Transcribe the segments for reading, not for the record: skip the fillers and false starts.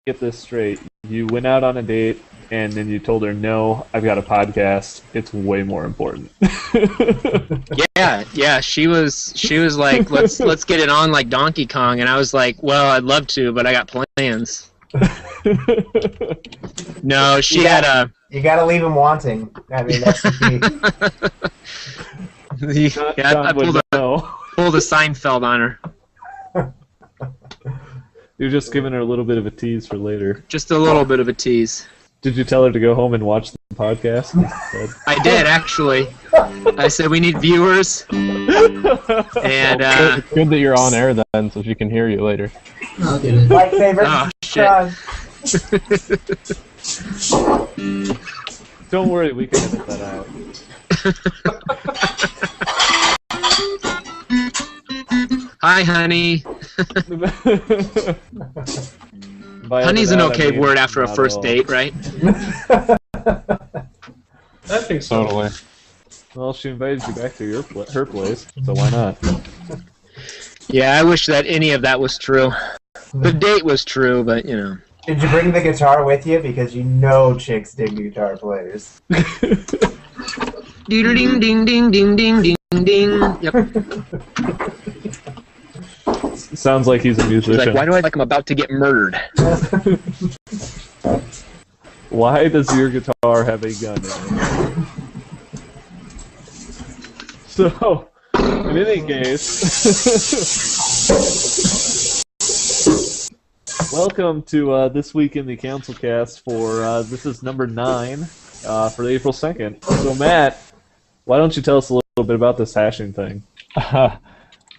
get this straight. You went out on a date, and then you told her, "No, I've got a podcast. It's way more important." Yeah. She was like, let's get it on like Donkey Kong, and I was like, well, I'd love to, but I got plans. No, she had a. You gotta leave him wanting. I mean, that's the key. I pulled a Seinfeld on her. You're just giving her a little bit of a tease for later. Just a little bit of a tease. Did you tell her to go home and watch the podcast instead? I did, actually. I said we need viewers. And it's good that you're on air then, so she can hear you later. I'll get it. Like favorite. Oh, shit. Don't worry, we can edit that out. Hi, honey. By Honey's an edit out, okay I mean word after a not first all. date, right? I think so. Totally. Well, she invited you back to her place, so why not? Yeah, I wish that any of that was true. The date was true, but, you know. Did you bring the guitar with you? Because you know chicks dig guitar players. Ding ding ding ding ding ding ding. Yep. Sounds like he's a She's musician. like, why do I like I'm about to get murdered? Why does your guitar have a gun in it? So, in any case, welcome to This Week in the CouncilCast for, this is number 9 for April 2nd. So, Matt, why don't you tell us a little bit about this hashing thing?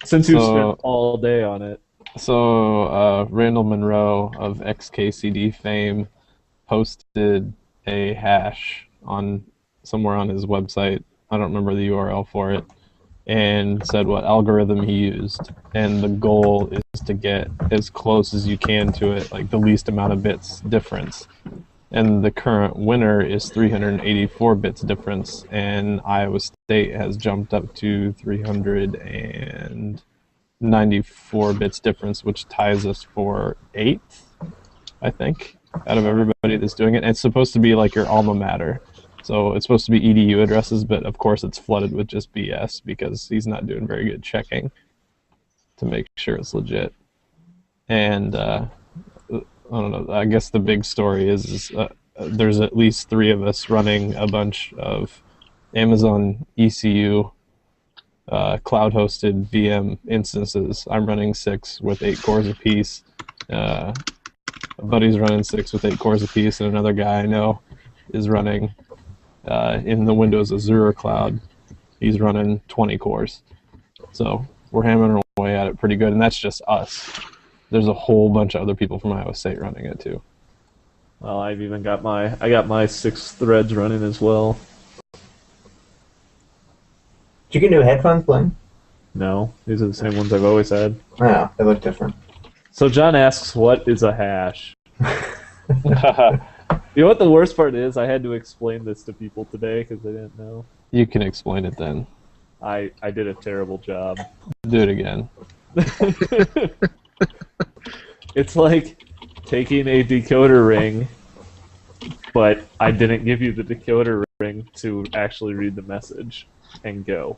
Since you spent all day on it. So, Randall Monroe of XKCD fame posted a hash on somewhere on his website. I don't remember the URL for it, and said what algorithm he used. And the goal is to get as close as you can to it, like the least amount of bits difference. And the current winner is 384 bits difference, and Iowa State has jumped up to 394 bits difference, which ties us for 8th, I think, out of everybody that's doing it. And it's supposed to be like your alma mater. So it's supposed to be EDU addresses, but of course it's flooded with just BS because he's not doing very good checking to make sure it's legit. And I don't know, I guess the big story is there's at least 3 of us running a bunch of Amazon ECU cloud-hosted VM instances. I'm running 6 with 8 cores apiece. A buddy's running 6 with 8 cores apiece, and another guy I know is running in the Windows Azure cloud. He's running 20 cores. So we're hammering away at it pretty good, and that's just us. There's a whole bunch of other people from Iowa State running it too. Well, I've even got my 6 threads running as well. Did you get new headphones, Blaine? No, these are the same ones I've always had. No, they look different. So John asks, what is a hash? You know what the worst part is? I had to explain this to people today because they didn't know. You can explain it then. I did a terrible job. Do it again. It's like taking a decoder ring, but I didn't give you the decoder ring to actually read the message and go.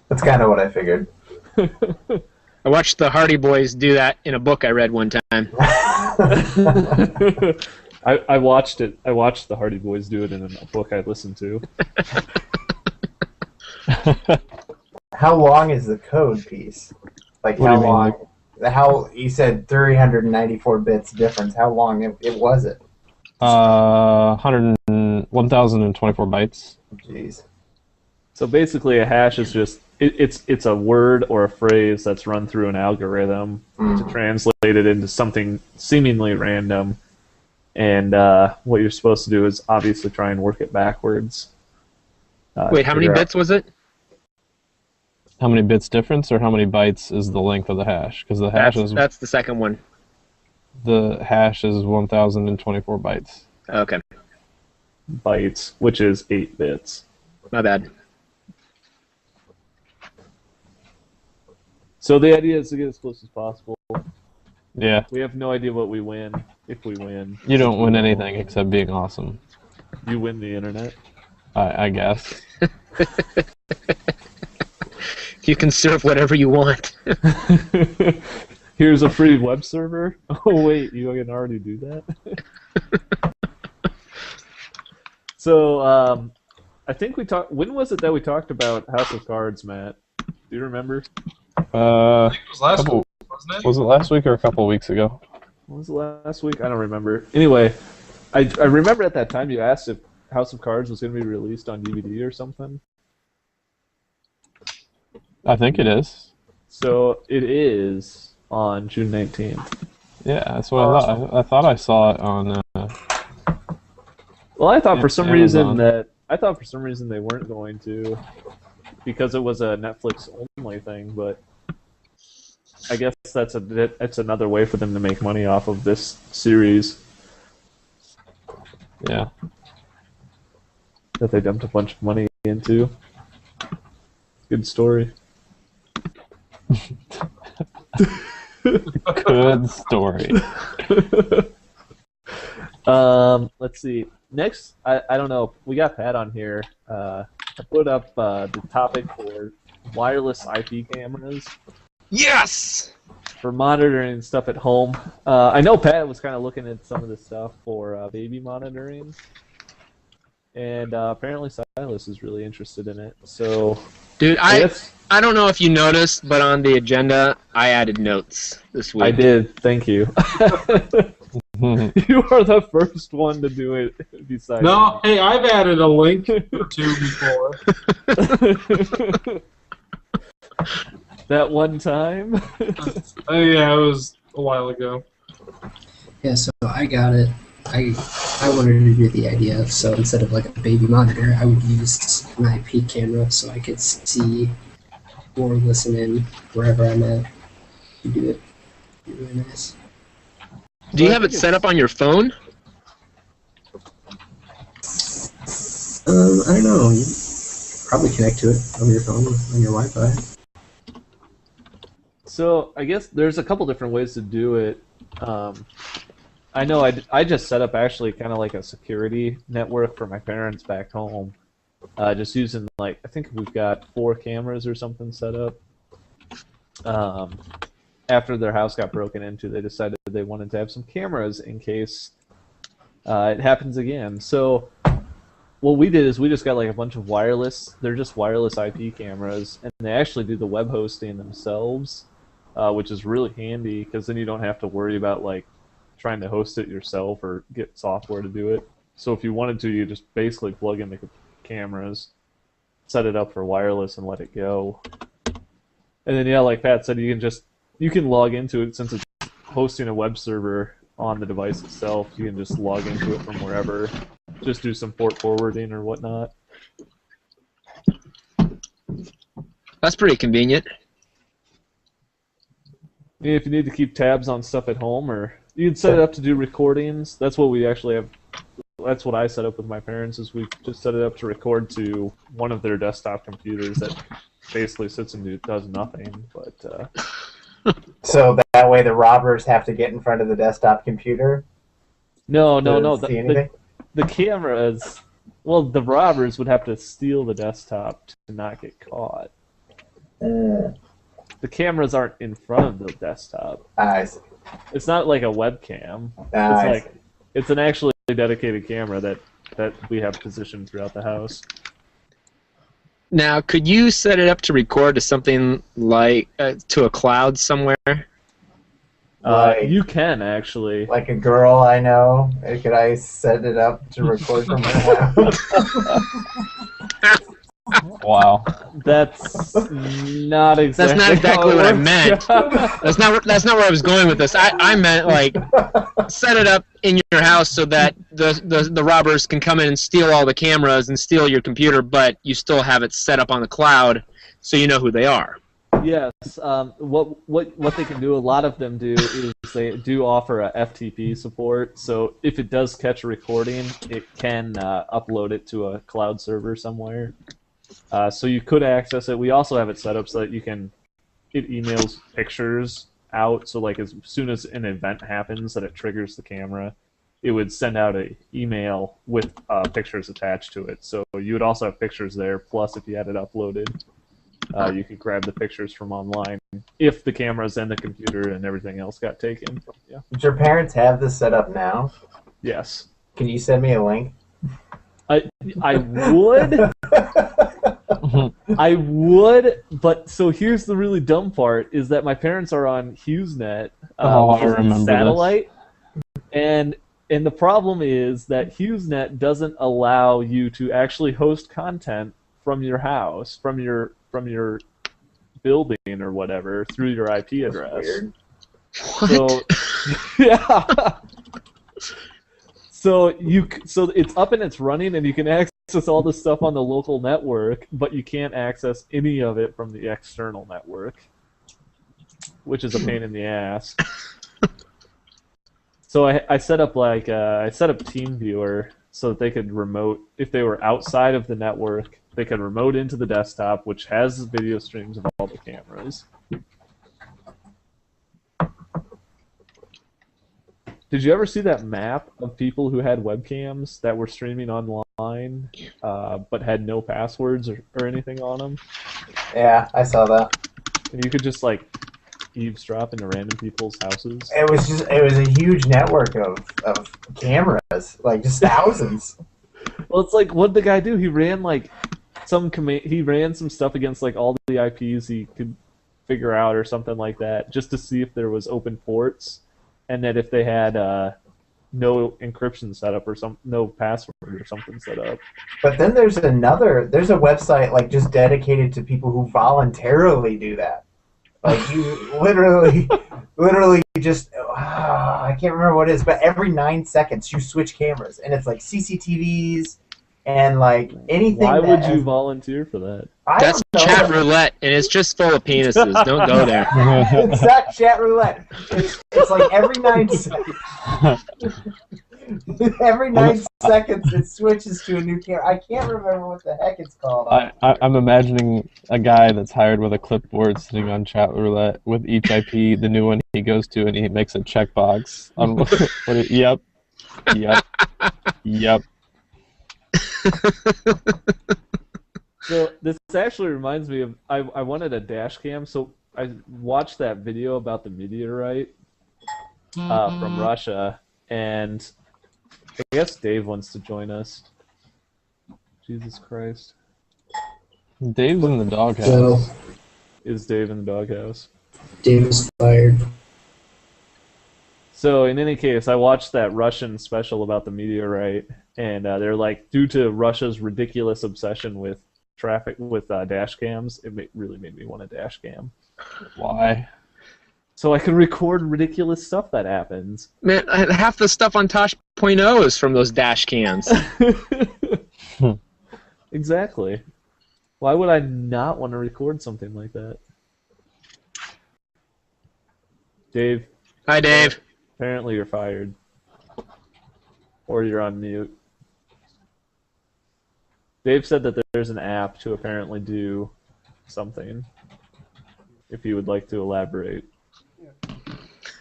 That's kind of what I figured. I watched the Hardy Boys do that in a book I read one time. I watched it. I watched the Hardy Boys do it in a book I listened to. How long is the code piece? Like What do how you mean, long? How you said 394 bits difference? How long it was it? 1,024 bytes. Jeez. So basically, a hash is just it's a word or a phrase that's run through an algorithm to translate it into something seemingly random. And what you're supposed to do is obviously try and work it backwards. Wait, how many bits was it? How many bits difference, or how many bytes is the length of the hash? Because the hash That's the second one. the hash is 1,024 bytes. Okay, Bytes, which is 8 bits. my bad. So the idea is to get as close as possible. Yeah. We have no idea what we win if we win. You don't win anything except being awesome. You win the internet. I guess. You can serve whatever you want. Here's a free web server. Oh wait, you can already do that. So I think we talked. When was it that we talked about House of Cards, Matt? Do you remember? It was last week, wasn't it? Was it last week or a couple of weeks ago? What was it last week? I don't remember. Anyway, I remember at that time you asked if House of Cards was going to be released on DVD or something. I think it is. So it is on June 19th. Yeah, that's what I thought. I thought I saw it on. Well, I thought for some Amazon. reason they weren't going to, because it was a Netflix only thing. But I guess that's another way for them to make money off of this series Yeah. that they dumped a bunch of money into. Good story. Good story. Let's see. Next, I don't know. We got Pat on here. I put up the topic for wireless IP cameras Yes! for monitoring stuff at home. I know Pat was kind of looking at some of the stuff for baby monitoring, and apparently Silas is really interested in it. So, Dude, guess I don't know if you noticed, but on the agenda, I added notes this week. I did. Thank you. You are the first one to do it besides No, hey, I've added a link or two before. that one time. Oh, yeah, it was a while ago. Yeah, so I got it. I wanted to do the idea of, so instead of like a baby monitor, I would use an IP camera so I could see or listen in wherever I'm at. You do it. It'd be really nice. Do you have it set up on your phone? I don't know. You probably connect to it over your phone on your Wi-Fi. So I guess there's a couple different ways to do it. I know I just set up actually kind of like a security network for my parents back home. Just using I think we've got 4 cameras or something set up. After their house got broken into, they decided they wanted to have some cameras in case it happens again. So what we did is we just got a bunch of wireless. They're just wireless IP cameras, and they actually do the web hosting themselves, which is really handy because then you don't have to worry about trying to host it yourself or get software to do it. So if you wanted to, you just basically plug in the cameras, set it up for wireless, and let it go. And then like Pat said, you can log into it since it's hosting a web server on the device itself. You can just log into it from wherever. Just do some port forwarding or whatnot. That's pretty convenient. If you need to keep tabs on stuff at home, or you can set it up to do recordings. That's what we actually have. That's what I set up with my parents. Is we just set it up to record to one of their desktop computers that basically sits and does nothing. But So that way the robbers have to get in front of the desktop computer. no. to see anything? The cameras. Well, the robbers would have to steal the desktop to not get caught. The cameras aren't in front of the desktop. I see. It's not like a webcam. I see. It's an actually dedicated camera that we have positioned throughout the house. Now, could you set it up to record to something like to a cloud somewhere? You can actually. Like a girl I know. Could I set it up to record from my house? Wow. That's not exactly. That's not exactly how it what I works. meant. That's not where I was going with this. I meant set it up in your house so that the robbers can come in and steal all the cameras and steal your computer, but you still have it set up on the cloud so you know who they are. Yes. What they can do, a lot of them do, is they do offer a FTP support. So if it does catch a recording, it can upload it to a cloud server somewhere. So you could access it. We also have it set up so that it emails pictures out. So like as soon as an event happens that it triggers the camera, it would send out an email with pictures attached to it. So you would also have pictures there. Plus, if you had it uploaded, you could grab the pictures from online if the cameras and the computer and everything else got taken. Yeah. Did your parents have this set up now? Yes. Can you send me a link? I would. I would, but so here's the really dumb part: is that my parents are on HughesNet, I remember satellite, and the problem is that HughesNet doesn't allow you to actually host content from your house, from your building or whatever through your IP address. Weird. So yeah. So it's up and it's running, and you can access all the stuff on the local network, but you can't access any of it from the external network, which is a pain in the ass. So I set up TeamViewer so that they could remote, if they were outside of the network, they could remote into the desktop, which has video streams of all the cameras. Did you ever see that map of people who had webcams that were streaming online, but had no passwords or anything on them? Yeah, I saw that. And you could just like eavesdrop into random people's houses. It was a huge network of cameras, like just thousands. Well, it's like, what'd the guy do? He ran like he ran some stuff against like all the IPs he could figure out or something like that, just to see if there was open ports. And that if they had no encryption set up or no password or something set up. But then there's a website like just dedicated to people who voluntarily do that. Like you literally just I can't remember what it is, but every 9 seconds you switch cameras, and it's like CCTVs and like anything. Why would you volunteer for that? That's chat roulette, and it's just full of penises. Don't go there. It's not chat roulette. It's like every 9 seconds. Every 9 seconds it switches to a new camera. I can't remember what the heck it's called. I'm imagining a guy that's hired with a clipboard sitting on chat roulette with each IP, the new one he goes to, and he makes a checkbox on yep. So this actually reminds me of I wanted a dash cam, so I watched that video about the meteorite from Russia, and I guess Dave wants to join us. Jesus Christ. Dave's in the doghouse. So, Is Dave in the doghouse? Dave was fired. So in any case, I watched that Russian special about the meteorite, and they're like, due to Russia's ridiculous obsession with dash cams, it really made me want a dash cam. Why? So I can record ridiculous stuff that happens. Man, half the stuff on Tosh.0 is from those dash cams. Exactly. Why would I not want to record something like that? Dave. Hi, Dave. Apparently you're fired. Or you're on mute. Dave said that there's an app to apparently do something. If you would like to elaborate.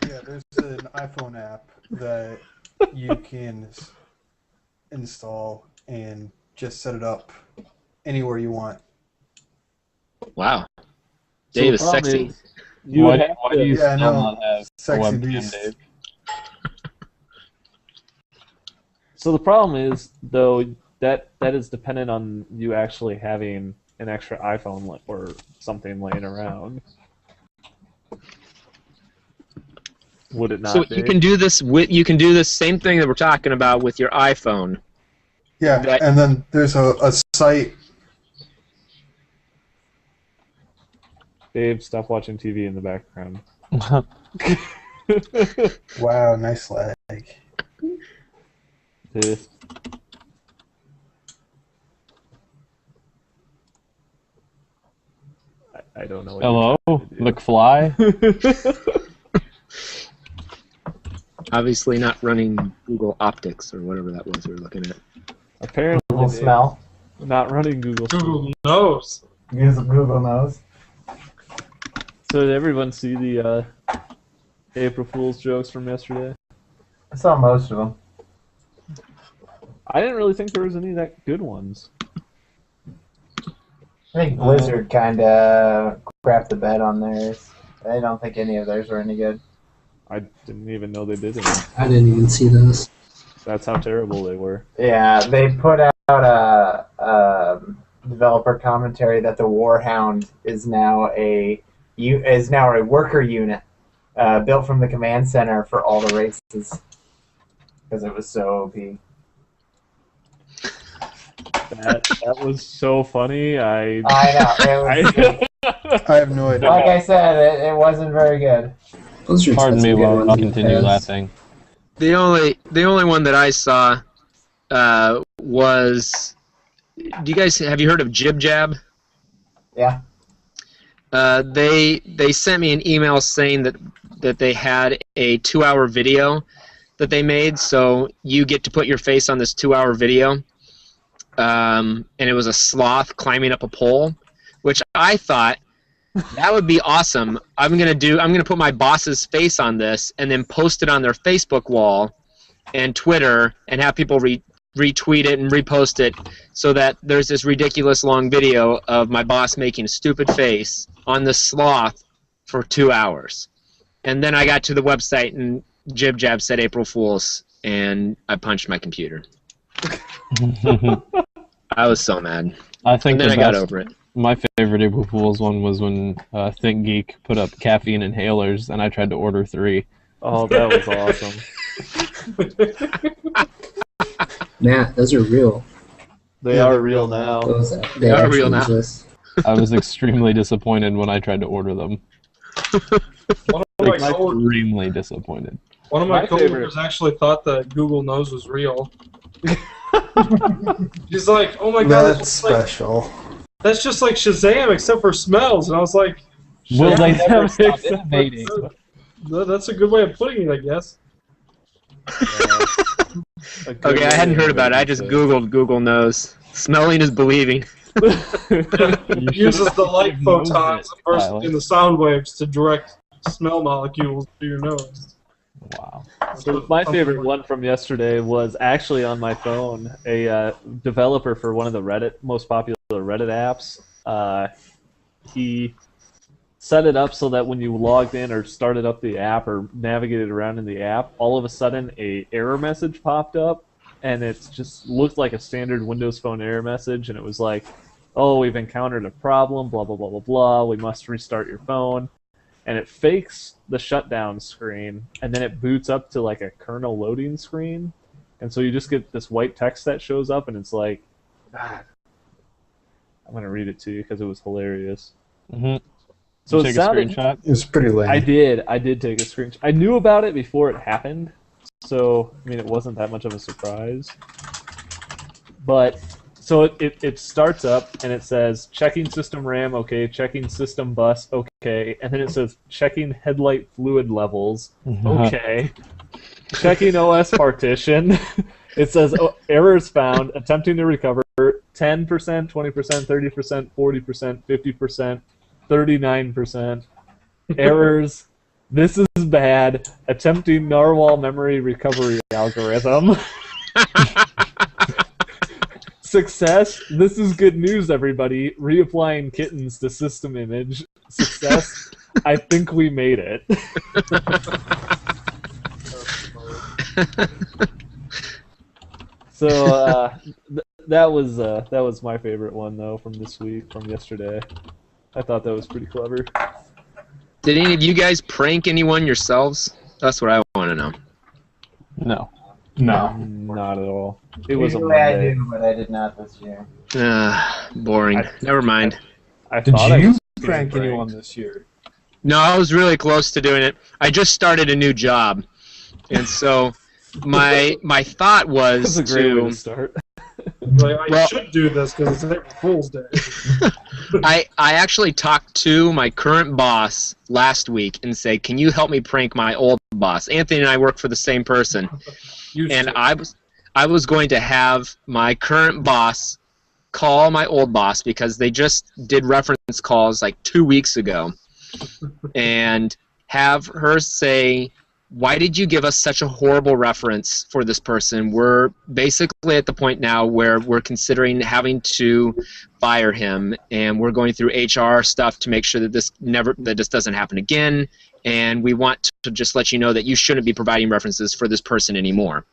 Yeah, there's an iPhone app that you can install and just set it up anywhere you want. Wow. Dave is sexy. Why do you still no, not have a sexy webcam, beast. Dave? So the problem is, though, that is dependent on you actually having an extra iPhone or something laying around. Would it not? So be? you can do this same thing that we're talking about with your iPhone. Yeah, and then there's a site. Dave, stop watching TV in the background. Wow, nice leg. I don't know. What Hello, you're McFly. Obviously not running Google Optics or whatever that was we were looking at. Apparently, Google smell. not running Google. Google knows. Use Google knows. So did everyone see the April Fool's jokes from yesterday? I saw most of them. I didn't really think there was any that good ones. I think Blizzard kind of crapped the bed on theirs. I don't think any of theirs were any good. I didn't even know they did it. I didn't even see those. That's how terrible they were. Yeah, they put out a developer commentary that the Warhound is now a worker unit built from the command center for all the races because it was so OP. That was so funny. I I know. I have no idea. Like I said, it wasn't very good. Blizzard's Pardon had me some good while ones I in the continue past. laughing. The only one that I saw was. Have you heard of Jib Jab? Yeah. They sent me an email saying that they had a 2-hour video that they made, so you get to put your face on this 2-hour video, and it was a sloth climbing up a pole, which I thought that would be awesome. I'm gonna put my boss's face on this and then post it on their Facebook wall and Twitter and have people retweet it and repost it so that there's this ridiculous long video of my boss making a stupid face on the sloth for 2 hours. And then I got to the website and Jib Jab said April Fool's and I punched my computer. I was so mad. I think And then the I got best- over it. My favorite April Fool's one was when Think Geek put up caffeine inhalers, and I tried to order 3. Oh, that was awesome. Matt, those are real. They are real now. Those They are real actually now. exist. I was extremely disappointed when I tried to order them. One of my Extremely disappointed. My coworkers actually thought that Google Nose was real. He's like, "Oh my god, That's special. that's just like Shazam except for smells." And I was like, Will they Yeah, never that stop makes sense. innovating? "That's a good way of putting it, I guess." Okay, I hadn't heard about it. I just Googled Google Nose. Smelling is believing. It uses the light photons in the sound waves to direct smell molecules to your nose. Wow. So my favorite one from yesterday was actually on my phone. A developer for one of the most popular Reddit apps. He set it up so that when you logged in or started up the app or navigated around in the app, all of a sudden a error message popped up, and it just looked like a standard Windows Phone error message, and it was like, "Oh, we've encountered a problem. Blah blah blah blah blah. We must restart your phone." And it fakes the shutdown screen, and then it boots up to like a kernel loading screen, and so you just get this white text that shows up, and it's like, God. I'm gonna read it to you because it was hilarious. Mm-hmm. So Did it you take sounded, a screenshot? It's pretty lame. I did take a screenshot. I knew about it before it happened, so I mean it wasn't that much of a surprise. But so it starts up and it says checking system RAM, okay, checking system bus, okay, and then it says checking headlight fluid levels, okay, checking OS partition. It says errors found, attempting to recover 10%, 20%, 30%, 40%, 50%, 39%. Errors. This is bad. Attempting narwhal memory recovery algorithm. Success. This is good news, everybody. Reapplying kittens to system image. Success. I think we made it. So that was my favorite one though from this week, from yesterday. I thought that was pretty clever. Did any of you guys prank anyone yourselves? That's what I want to know. No. No. Not at all. It was a Usually I Monday. do, but I did not this year. Boring. Never mind. I Did thought I you was being prank pranked. anyone this year? No, I was really close to doing it. I just started a new job, and so my thought was That's a great way to. to start. Like, I Well- should do this because it's April Fool's Day. I actually talked to my current boss last week and said, "Can you help me prank my old boss?" Anthony and I work for the same person, and I was going to have my current boss call my old boss because they just did reference calls like 2 weeks ago, and have her say, why did you give us such a horrible reference for this person? We're basically at the point now where we're considering having to fire him, and we're going through HR stuff to make sure that this doesn't happen again. And we want to just let you know that you shouldn't be providing references for this person anymore.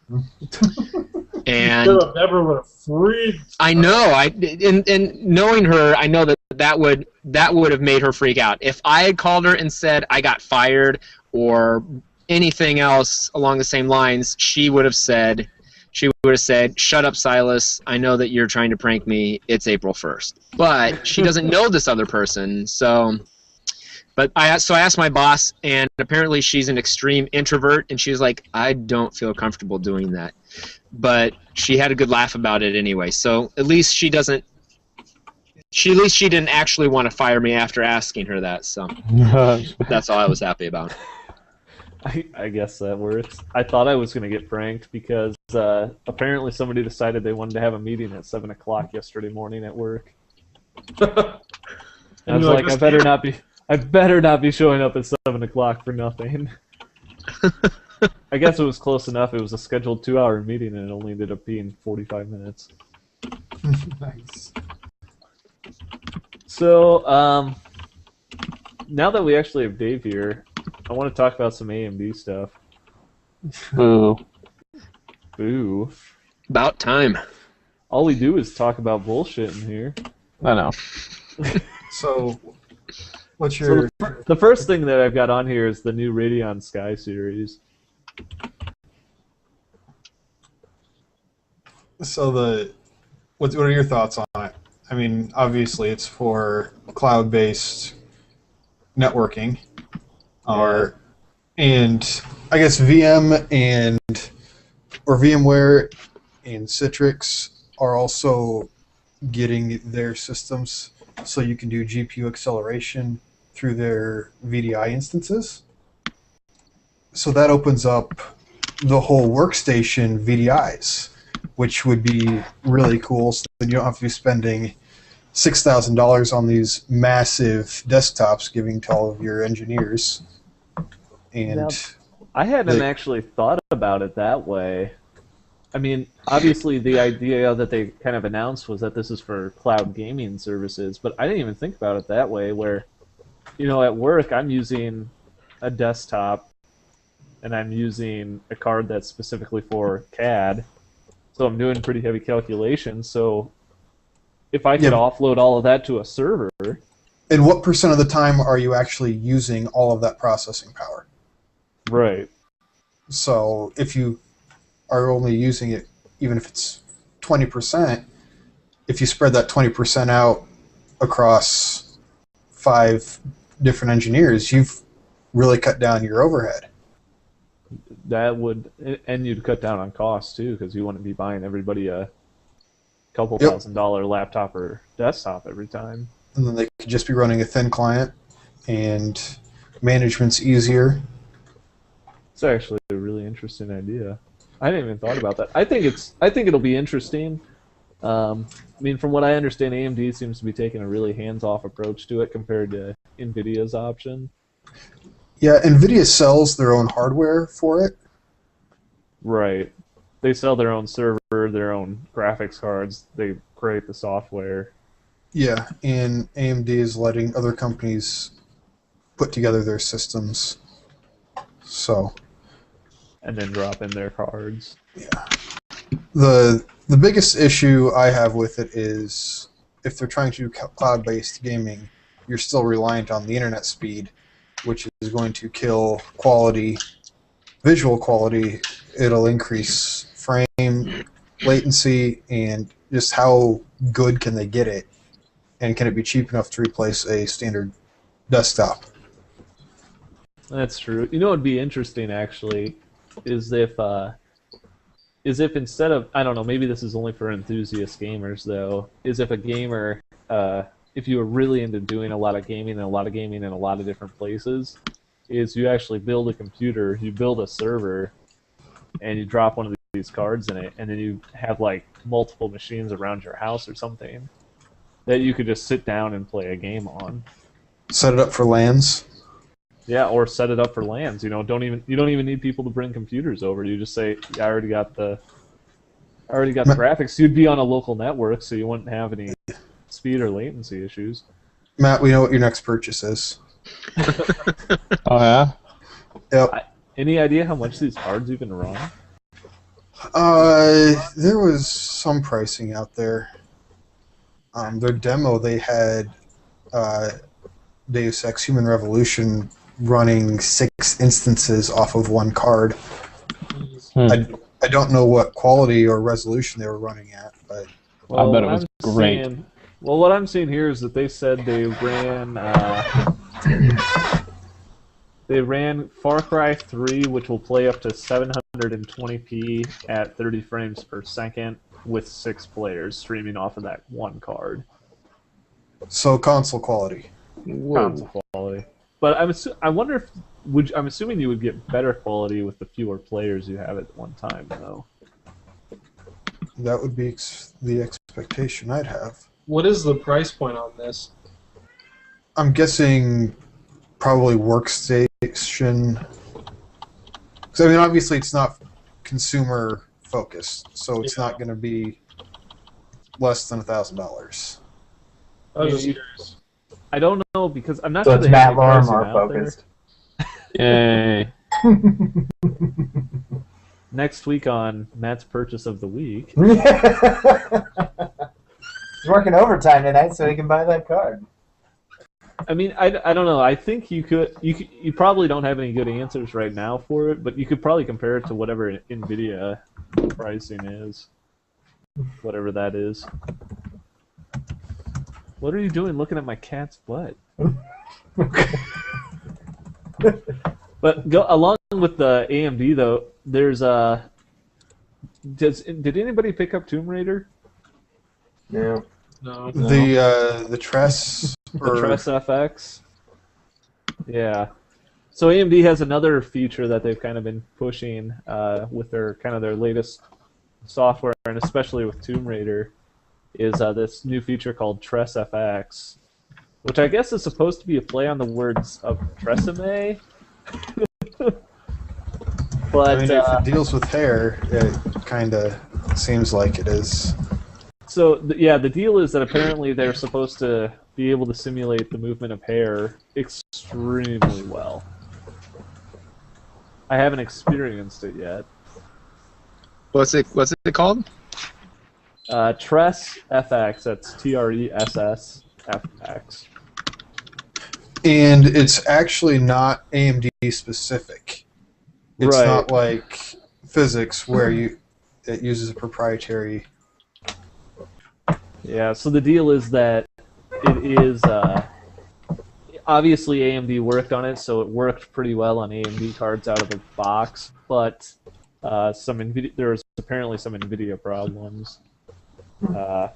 And you never would have freaked. I know. And knowing her, I know that would have made her freak out. If I had called her and said I got fired or anything else along the same lines, she would have said, "Shut up, Silas. I know that you're trying to prank me. It's April 1st." But she doesn't know this other person, so. But I asked my boss, and apparently she's an extreme introvert, and she was like, "I don't feel comfortable doing that." But she had a good laugh about it anyway. So at least she didn't actually want to fire me after asking her that. So that's all I was happy about. I guess that works. I thought I was going to get pranked because apparently somebody decided they wanted to have a meeting at 7 o'clock yesterday morning at work. I was like, I better not be showing up at 7 o'clock for nothing. I guess it was close enough. It was a scheduled 2-hour meeting, and it only ended up being 45 minutes. Nice. So, now that we actually have Dave here, I want to talk about some AMD stuff. Boo. Boo. About time. All we do is talk about bullshit in here. I know. So, what's your... The first thing that I've got on here is the new Radeon Sky series. So what are your thoughts on it? I mean, obviously it's for cloud-based networking, and I guess VMware and Citrix are also getting their systems so you can do GPU acceleration through their VDI instances. So that opens up the whole workstation VDIs, which would be really cool, so that you don't have to be spending $6,000 on these massive desktops giving to all of your engineers. And now, I hadn't actually thought about it that way. I mean, obviously the idea that they kind of announced was that this is for cloud gaming services, but I didn't even think about it that way, where, at work I'm using a desktop and I'm using a card that's specifically for CAD, so I'm doing pretty heavy calculations, so if I could offload all of that to a server... And what % of the time are you actually using all of that processing power? Right. So if you are only using it, even if it's 20%, if you spread that 20% out across 5 different engineers, you've really cut down your overhead. That would, and you'd cut down on costs too, because you wouldn't be buying everybody a couple $1,000 laptop or desktop every time. And then they could just be running a thin client, and management's easier. It's actually a really interesting idea. I hadn't even thought about that. I think it'll be interesting. I mean, from what I understand, AMD seems to be taking a really hands-off approach to it compared to NVIDIA's option. Yeah, NVIDIA sells their own hardware for it. Right. They sell their own server, their own graphics cards. They create the software. Yeah, and AMD is letting other companies put together their systems. So. And then drop in their cards. Yeah. The biggest issue I have with it is if they're trying to do cloud-based gaming, you're still reliant on the internet speed, which is going to kill quality, visual quality. It'll increase frame latency, and just how good can they get it, and can it be cheap enough to replace a standard desktop? That's true. You know what would be interesting, actually, is if instead of, I don't know, maybe this is only for enthusiast gamers, though, is if a gamer, if you were really into doing a lot of gaming in a lot of different places, is you actually build a computer, you build a server, and you drop one of these cards in it, and then you have like multiple machines around your house or something that you could just sit down and play a game on. Set it up for LANs? Yeah, or set it up for LANs. You don't even need people to bring computers over. You just say, yeah, I already got the graphics. You'd be on a local network, so you wouldn't have any speed or latency issues. Matt, we know what your next purchase is. Oh yeah. Yep. Any idea how much these cards even run? There was some pricing out there. Their demo, they had Deus Ex Human Revolution running 6 instances off of one card. I don't know what quality or resolution they were running at, but Well, I bet it was great. What I'm seeing here is that they said they ran Far Cry 3, which will play up to 720p at 30 frames per second with 6 players streaming off of that one card. so console quality. Console quality. But I wonder if I'm assuming you would get better quality with the fewer players you have at one time, though. That would be the expectation I'd have. What is the price point on this? I'm guessing probably workstation. Because, I mean, obviously it's not consumer focused, so it's not going to be less than $1,000. I was just curious. I don't know, because I'm not So sure it's they have Matt any pricing Lorimer out there. focused. Yay. Next week on Matt's Purchase of the Week. He's working overtime tonight so he can buy that card. I mean, I don't know. I think you probably don't have any good answers right now for it, but you could probably compare it to whatever NVIDIA pricing is. Whatever that is. What are you doing looking at my cat's butt? But along with the AMD, though, there's did anybody pick up Tomb Raider? No. No. The Tress... The Tress FX? Yeah. So AMD has another feature that they've kind of been pushing with their latest software, and especially with Tomb Raider, is this new feature called Tress FX, which I guess is supposed to be a play on the words of Tresemme. But I mean, if it deals with hair, it kind of seems like it is. So the deal is that apparently they're supposed to be able to simulate the movement of hair extremely well. I haven't experienced it yet. What's it called? Tress FX. That's TRESS FX. And it's actually not AMD specific. It's Right. not like physics where it uses a proprietary. Yeah. So the deal is that it is obviously AMD worked on it, so it worked pretty well on AMD cards out of the box. But there's apparently some NVIDIA problems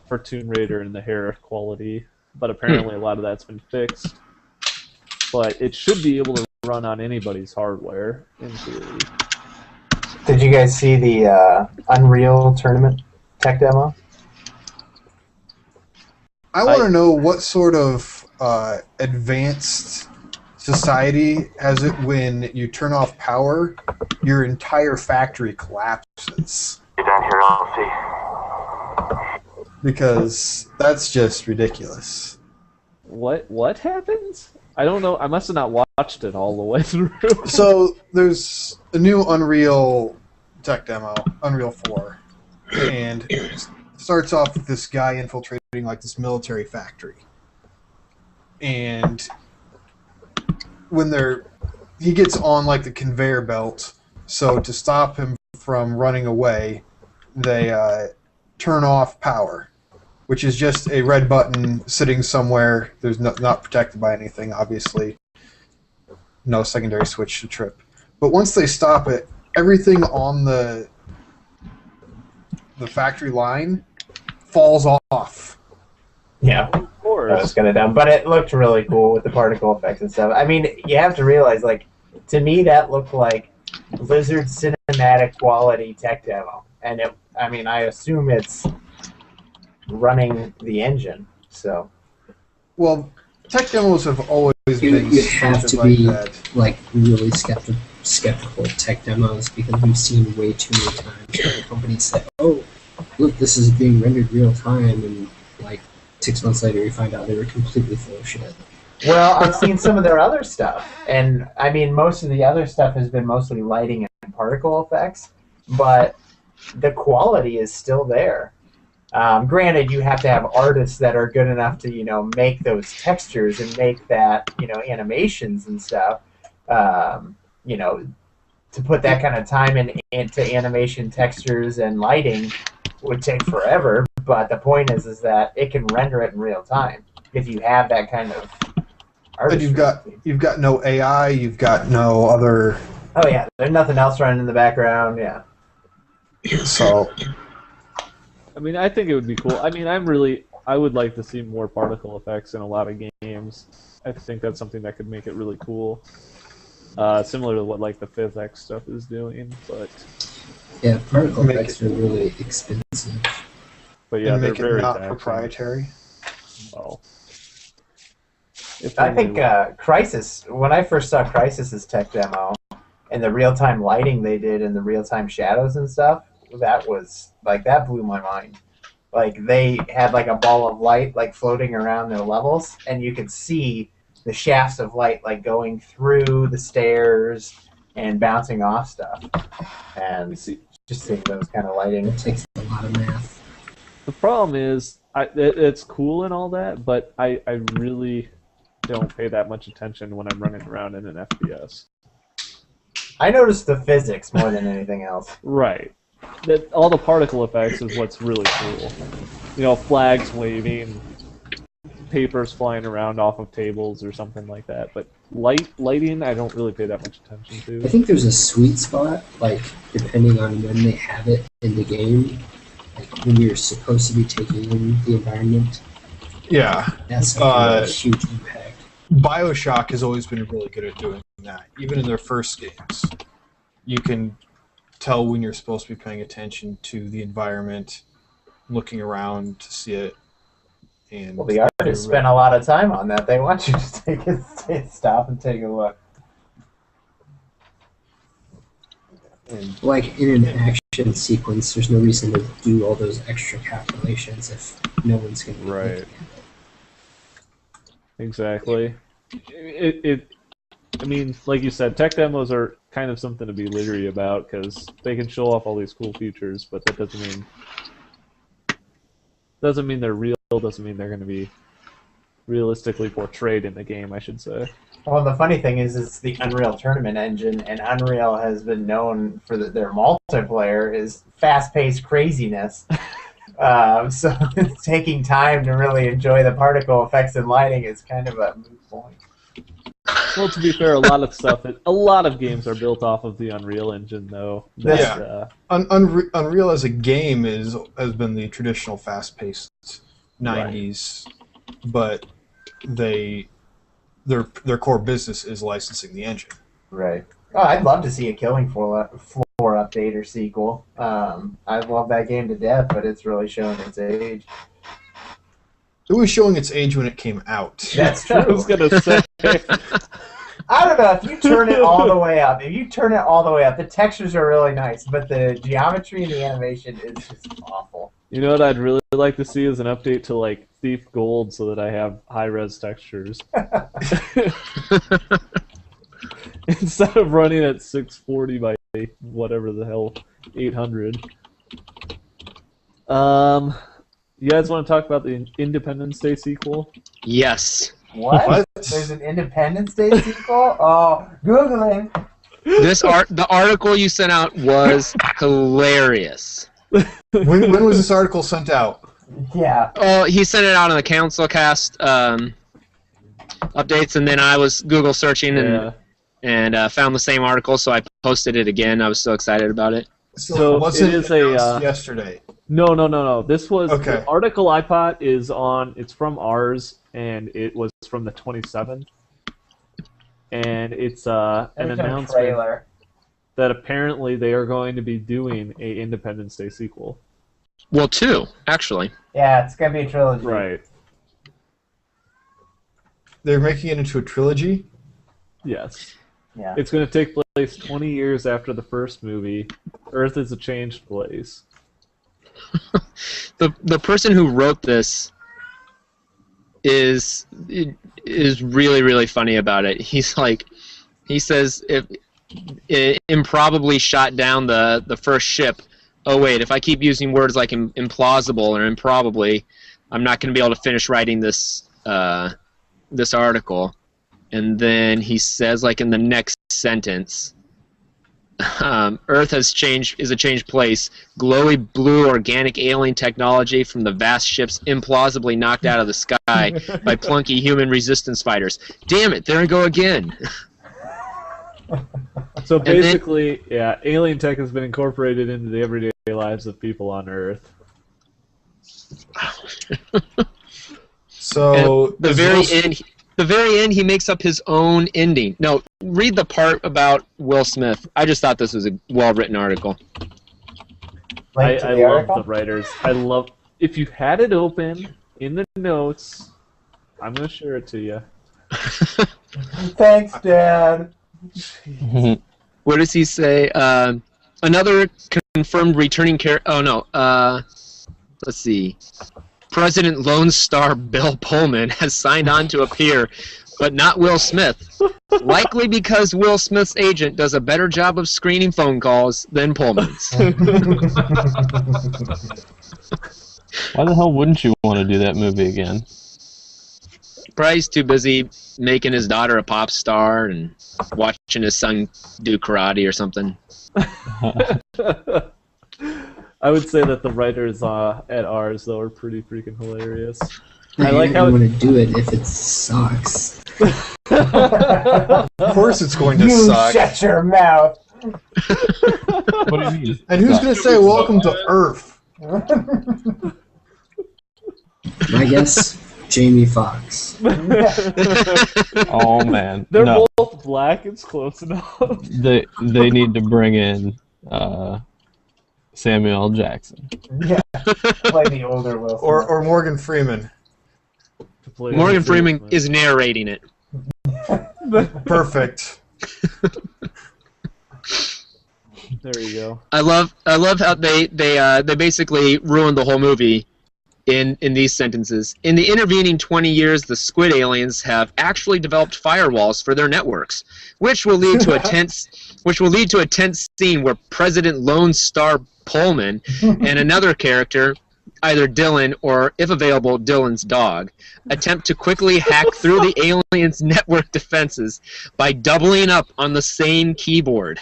for Tomb Raider and the hair quality. But apparently a lot of that's been fixed. But it should be able to run on anybody's hardware, in theory. Did you guys see the Unreal Tournament tech demo? I want to know what sort of advanced society has it when you turn off power, your entire factory collapses. You're down here, I'll see. Because that's just ridiculous. What happens? I don't know. I must have not watched it all the way through. So there's a new Unreal tech demo, Unreal 4, and it starts off with this guy infiltrating like this military factory. And when he gets on like the conveyor belt, so to stop him from running away, they turn off power, which is just a red button sitting somewhere. There's not protected by anything, obviously. No secondary switch to trip. But once they stop it, everything on the factory line falls off. Yeah, Of course. that was kind of dumb, but it looked really cool with the particle effects and stuff. I mean, you have to realize, like, to me, that looked like Blizzard cinematic quality tech demo, and I assume it's running the engine. So, Well, tech demos have always been You have to something be like that. like really skeptical of tech demos because we've seen way too many times where companies say, "Oh, look, this is being rendered real time," and like 6 months later, you find out they were completely full of shit. Well, I've seen some of their other stuff, and I mean, most of the other stuff has been mostly lighting and particle effects, but the quality is still there. Granted, you have to have artists that are good enough to, make those textures and make that, animations and stuff. To put that kind of time into animation, textures, and lighting would take forever. But the point is that it can render it in real time if you have that kind of But you've got no AI, you've got no other. Oh yeah, there's nothing else running in the background. Yeah. So. I mean, I think it would be cool. I mean, I would like to see more particle effects in a lot of games. I think that's something that could make it really cool. Similar to what like the PhysX stuff is doing, but yeah, particle effects are really expensive. But yeah, and they're make it very not taxing. proprietary. Well, I think Crysis. When I first saw Crysis's tech demo and the real-time lighting they did and the real-time shadows and stuff, that blew my mind. Like they had like a ball of light like floating around their levels, and you could see the shafts of light like going through the stairs and bouncing off stuff. And just seeing those kind of lighting. It takes a lot of math. The problem is, it's cool and all that, but I really don't pay that much attention when I'm running around in an FPS. I noticed the physics more than anything else. Right. All the particle effects is what's really cool. Flags waving, papers flying around off of tables or something like that. But lighting, I don't really pay that much attention to. I think there's a sweet spot, like depending on when they have it in the game, like when you're supposed to be taking in the environment. Yeah. That's a huge impact. BioShock has always been really good at doing that. Even in their first games, you can tell when you're supposed to be paying attention to the environment, looking around to see it. And well, the artists spent a lot of time on that. They want you to stop and take a look. And like in an action sequence, there's no reason to do all those extra calculations if no one's going to be looking at it. Exactly. I mean, like you said, tech demos are kind of something to be leery about because they can show off all these cool features, but that doesn't mean they're real. Doesn't mean they're going to be realistically portrayed in the game, I should say. Well, the funny thing is, it's the Unreal Tournament engine, and Unreal has been known for their multiplayer is fast-paced craziness. So taking time to really enjoy the particle effects and lighting is kind of a moot point. Well, to be fair, a lot of games are built off of the Unreal Engine, though. Unreal as a game has been the traditional fast-paced 90s, but their core business is licensing the engine. Right. Oh, I'd love to see a Killing Floor update or sequel. I love that game to death, but it's really showing its age. It was showing its age when it came out. That's true. I was going to say. I don't know, if you turn it all the way up, the textures are really nice, but the geometry and the animation is just awful. You know what I'd really like to see is an update to like Thief Gold so that I have high-res textures. Instead of running at 640 by whatever the hell, 800. You guys want to talk about the Independence Day sequel? Yes. What? There's an Independence Day sequel? Oh, Googling. The article you sent out was hilarious. When was this article sent out? Yeah. Oh, he sent it out on the CouncilCast updates, and then I was Google searching and found the same article, so I posted it again. I was so excited about it. So wasn't it is yesterday? No. This was the article I bought it's from ours, and it was from the 27th, and it's an announcement that apparently they are going to be doing a Independence Day sequel. Well, 2, actually. Yeah, it's gonna be a trilogy. Right. they're making it into a trilogy. Yes. Yeah. It's going to take place 20 years after the first movie. Earth is a changed place. The person who wrote this is really, really funny about it. He's like, he says if it improbably shot down the first ship. Oh wait, if I keep using words like implausible or improbably, I'm not going to be able to finish writing this this article. And then he says, like in the next sentence, Earth is a changed place. Glowy blue organic alien technology from the vast ships implausibly knocked out of the sky by plunky human resistance fighters. Damn it, there I go again. So basically, yeah, alien tech has been incorporated into the everyday lives of people on Earth. So the very end, he makes up his own ending. No, read the part about Will Smith. I just thought this was a well-written article. Link to I the love article? the writers. I love if you had it open in the notes. I'm gonna share it to you. Thanks, Dad. What does he say? Another confirmed returning character. Oh no. Let's see. President Lone Star Bill Pullman has signed on to appear, but not Will Smith. Likely because Will Smith's agent does a better job of screening phone calls than Pullman's. Why the hell wouldn't you want to do that movie again? Probably he's too busy making his daughter a pop star and watching his son do karate or something. I would say that the writers at ours, though, are pretty freaking hilarious. I like how want to do it if it sucks. of course it's going to You suck. shut your mouth. What do you mean? And who's going to say welcome to Earth? My guess, Jamie Foxx. Oh man, They're no. both black. It's close enough. They need to bring in Samuel L. Jackson. Yeah. Play the older Will Smith. Or Morgan Freeman. To play Morgan the Freeman salesman. is narrating it. Perfect. There you go. I love how they basically ruined the whole movie in these sentences. In the intervening 20 years, the squid aliens have actually developed firewalls for their networks, which will lead to a tense scene where President Lone Star Pullman and another character, either Dylan or, if available, Dylan's dog, attempt to quickly hack through the aliens' network defenses by doubling up on the same keyboard.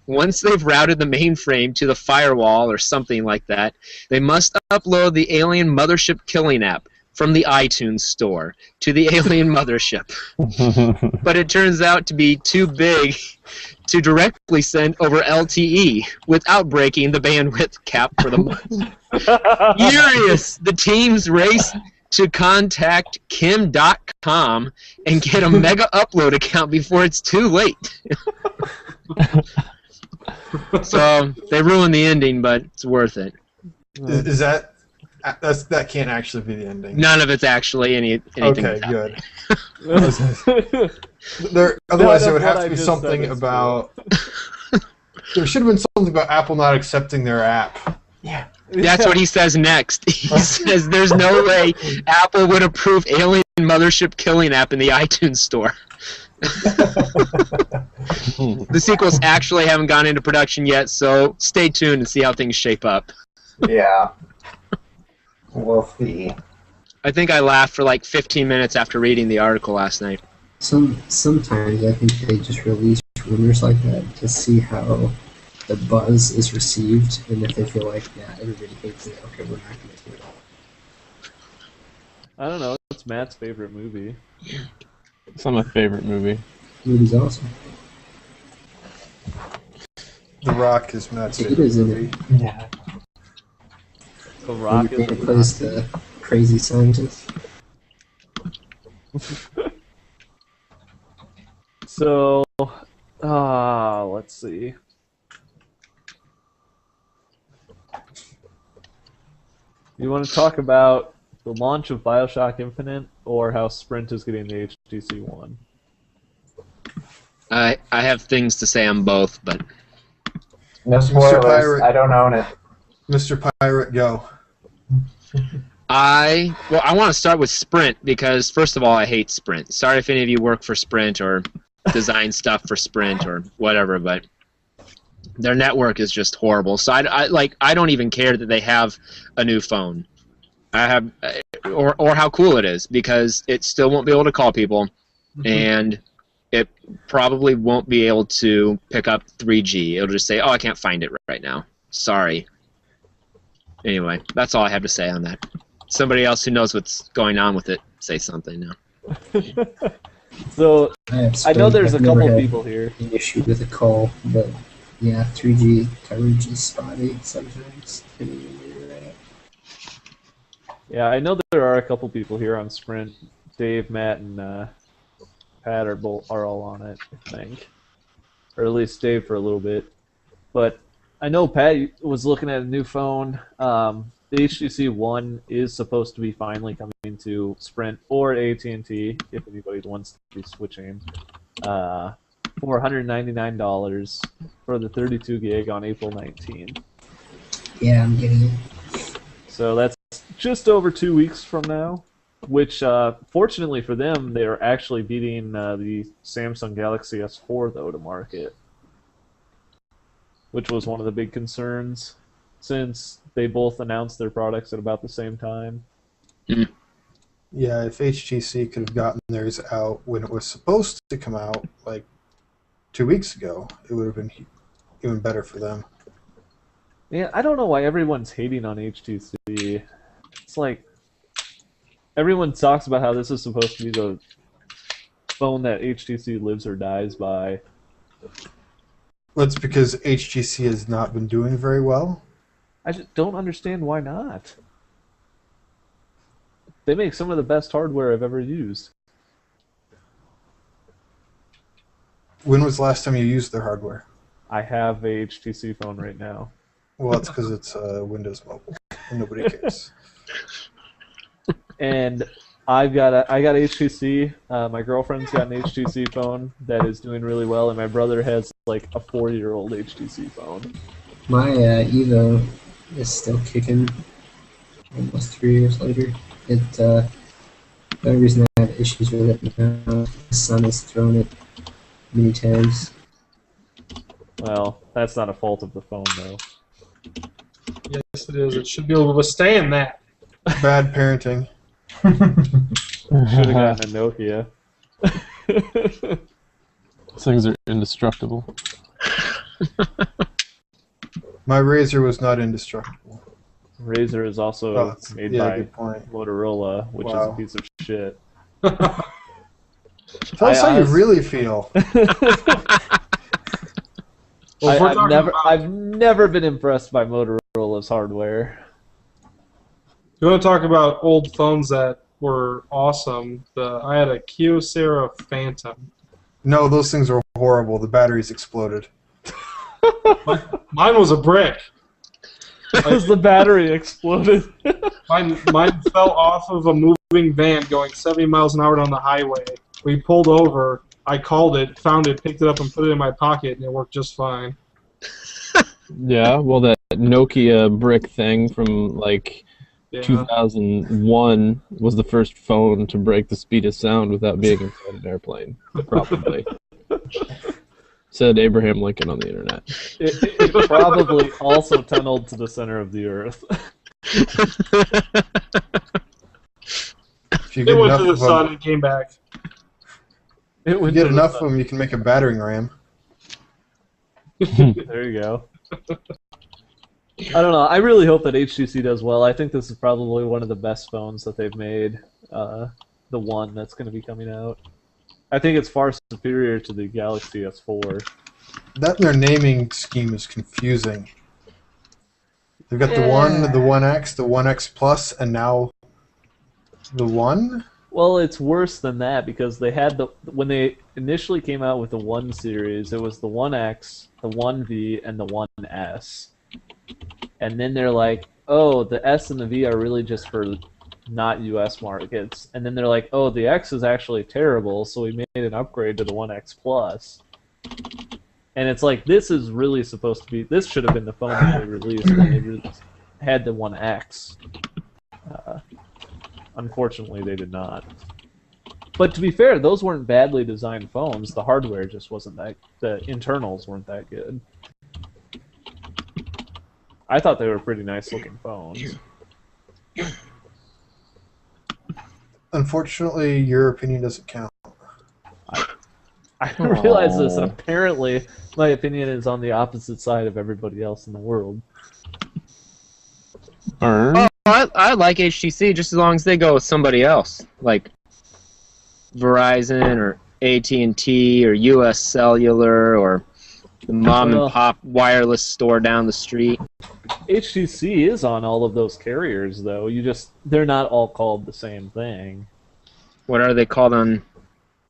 Once they've routed the mainframe to the firewall or something like that, they must upload the alien mothership killing app from the iTunes store to the alien mothership. But it turns out to be too big to directly send over LTE without breaking the bandwidth cap for the month. Furious, the teams race to contact Kim.com and get a mega upload account before it's too late. So they ruined the ending, but it's worth it. Is that can't actually be the ending? None of it's actually anything. Okay, that's good. happening. Otherwise, there would None of have what to I be just something said is about. There should have been something about Apple not accepting their app. Yeah. That's what he says next. He says there's no way Apple would approve Alien Mothership Killing app in the iTunes store. The sequels actually haven't gone into production yet, so stay tuned and see how things shape up. Yeah. We'll see. I think I laughed for like 15 minutes after reading the article last night. Sometimes I think they just release rumors like that to see how the buzz is received, and if they feel like, yeah, everybody hates it, okay, we're not going to do it. I don't know. It's Matt's favorite movie. It's not my favorite movie. The movie's awesome. The Rock is Matt's It favorite is in movie. it. Yeah. The Rock is It plays the crazy scientist. So, let's see. You want to talk about the launch of Bioshock Infinite or how Sprint is getting the HTC One? I have things to say on both, but No spoilers. Pirate. I don't own it. Mr. Pirate, go. I want to start with Sprint because, first of all, I hate Sprint. Sorry if any of you work for Sprint or design stuff for Sprint or whatever, but their network is just horrible. So I don't even care that they have a new phone. I have or how cool it is, because it still won't be able to call people, and it probably won't be able to pick up 3G. It'll just say, "Oh, I can't find it right now. Sorry." Anyway, that's all I have to say on that. Somebody else who knows what's going on with it, say something now. So I know there's a couple never had people here. an issue with a call, but yeah, 3G coverage is spotty sometimes. Depending on where you're at. Yeah, I know there are a couple people here on Sprint. Dave, Matt, and Pat are all on it, I think, or at least Dave for a little bit. But I know Pat was looking at a new phone. The HTC One is supposed to be finally coming to Sprint or AT&T if anybody wants to be switching. For $199 for the 32 gig on April 19th. Yeah, I'm getting it. So that's just over 2 weeks from now, which fortunately for them, they're actually beating the Samsung Galaxy S4 though to market, which was one of the big concerns since they both announced their products at about the same time. Yeah, if HTC could have gotten theirs out when it was supposed to come out, like 2 weeks ago, it would have been even better for them. Yeah, I don't know why everyone's hating on HTC. It's like everyone talks about how this is supposed to be the phone that HTC lives or dies by. Well, it's because HTC has not been doing very well. I just don't understand why not. They make some of the best hardware I've ever used. When was the last time you used their hardware? I have a HTC phone right now. Well, it's because it's Windows Mobile, and nobody cares. And I got HTC. My girlfriend's got an HTC phone that is doing really well, and my brother has like a 4-year-old HTC phone. My Evo is still kicking almost 3 years later. The only reason I have issues with it now, the sun has thrown it many times. Well, that's not a fault of the phone, though. Yes, it is. It should be able to withstand that. Bad parenting. Should have gotten a Nokia. Those things are indestructible. My Razor was not indestructible. Razer is also made by good point. Motorola, which is a piece of shit. Tell us how you really feel. I've never been impressed by Motorola's hardware. You want to talk about old phones that were awesome? I had a Kyocera Phantom. No, those things are horrible. The batteries exploded. Mine was a brick. Because the battery exploded. Mine fell off of a moving van going 70 miles an hour down the highway. We pulled over. I called it, found it, picked it up, and put it in my pocket, and it worked just fine. Yeah, well, that Nokia brick thing from like 2001 was the first phone to break the speed of sound without being inside an airplane, probably. Said Abraham Lincoln on the internet. It probably also tunneled to the center of the Earth. If you It get went enough to the of sun them, and came back. It you get enough of them, you can make a battering ram. There you go. I don't know. I really hope that HTC does well. I think this is probably one of the best phones that they've made. The one that's going to be coming out. I think it's far superior to the Galaxy S4. That and their naming scheme is confusing. They've got the One, the 1X, the 1X Plus, and now the One? Well, it's worse than that because they had when they initially came out with the 1 series, it was the 1X, the 1V, and the 1S. And then they're like, oh, the S and the V are really just for not U.S. markets, and then they're like, "Oh, the X is actually terrible, so we made an upgrade to the One X Plus." And it's like, this is really supposed to be. This should have been the phone that they released when they had the One X. Unfortunately, they did not. But to be fair, those weren't badly designed phones. The hardware just wasn't that. The internals weren't that good. I thought they were pretty nice looking phones. Unfortunately, your opinion doesn't count. I realize this, and apparently my opinion is on the opposite side of everybody else in the world. Oh, I like HTC just as long as they go with somebody else, like Verizon or AT&T or US Cellular or the mom and pop wireless store down the street. HTC is on all of those carriers, though. They're not all called the same thing. What are they called on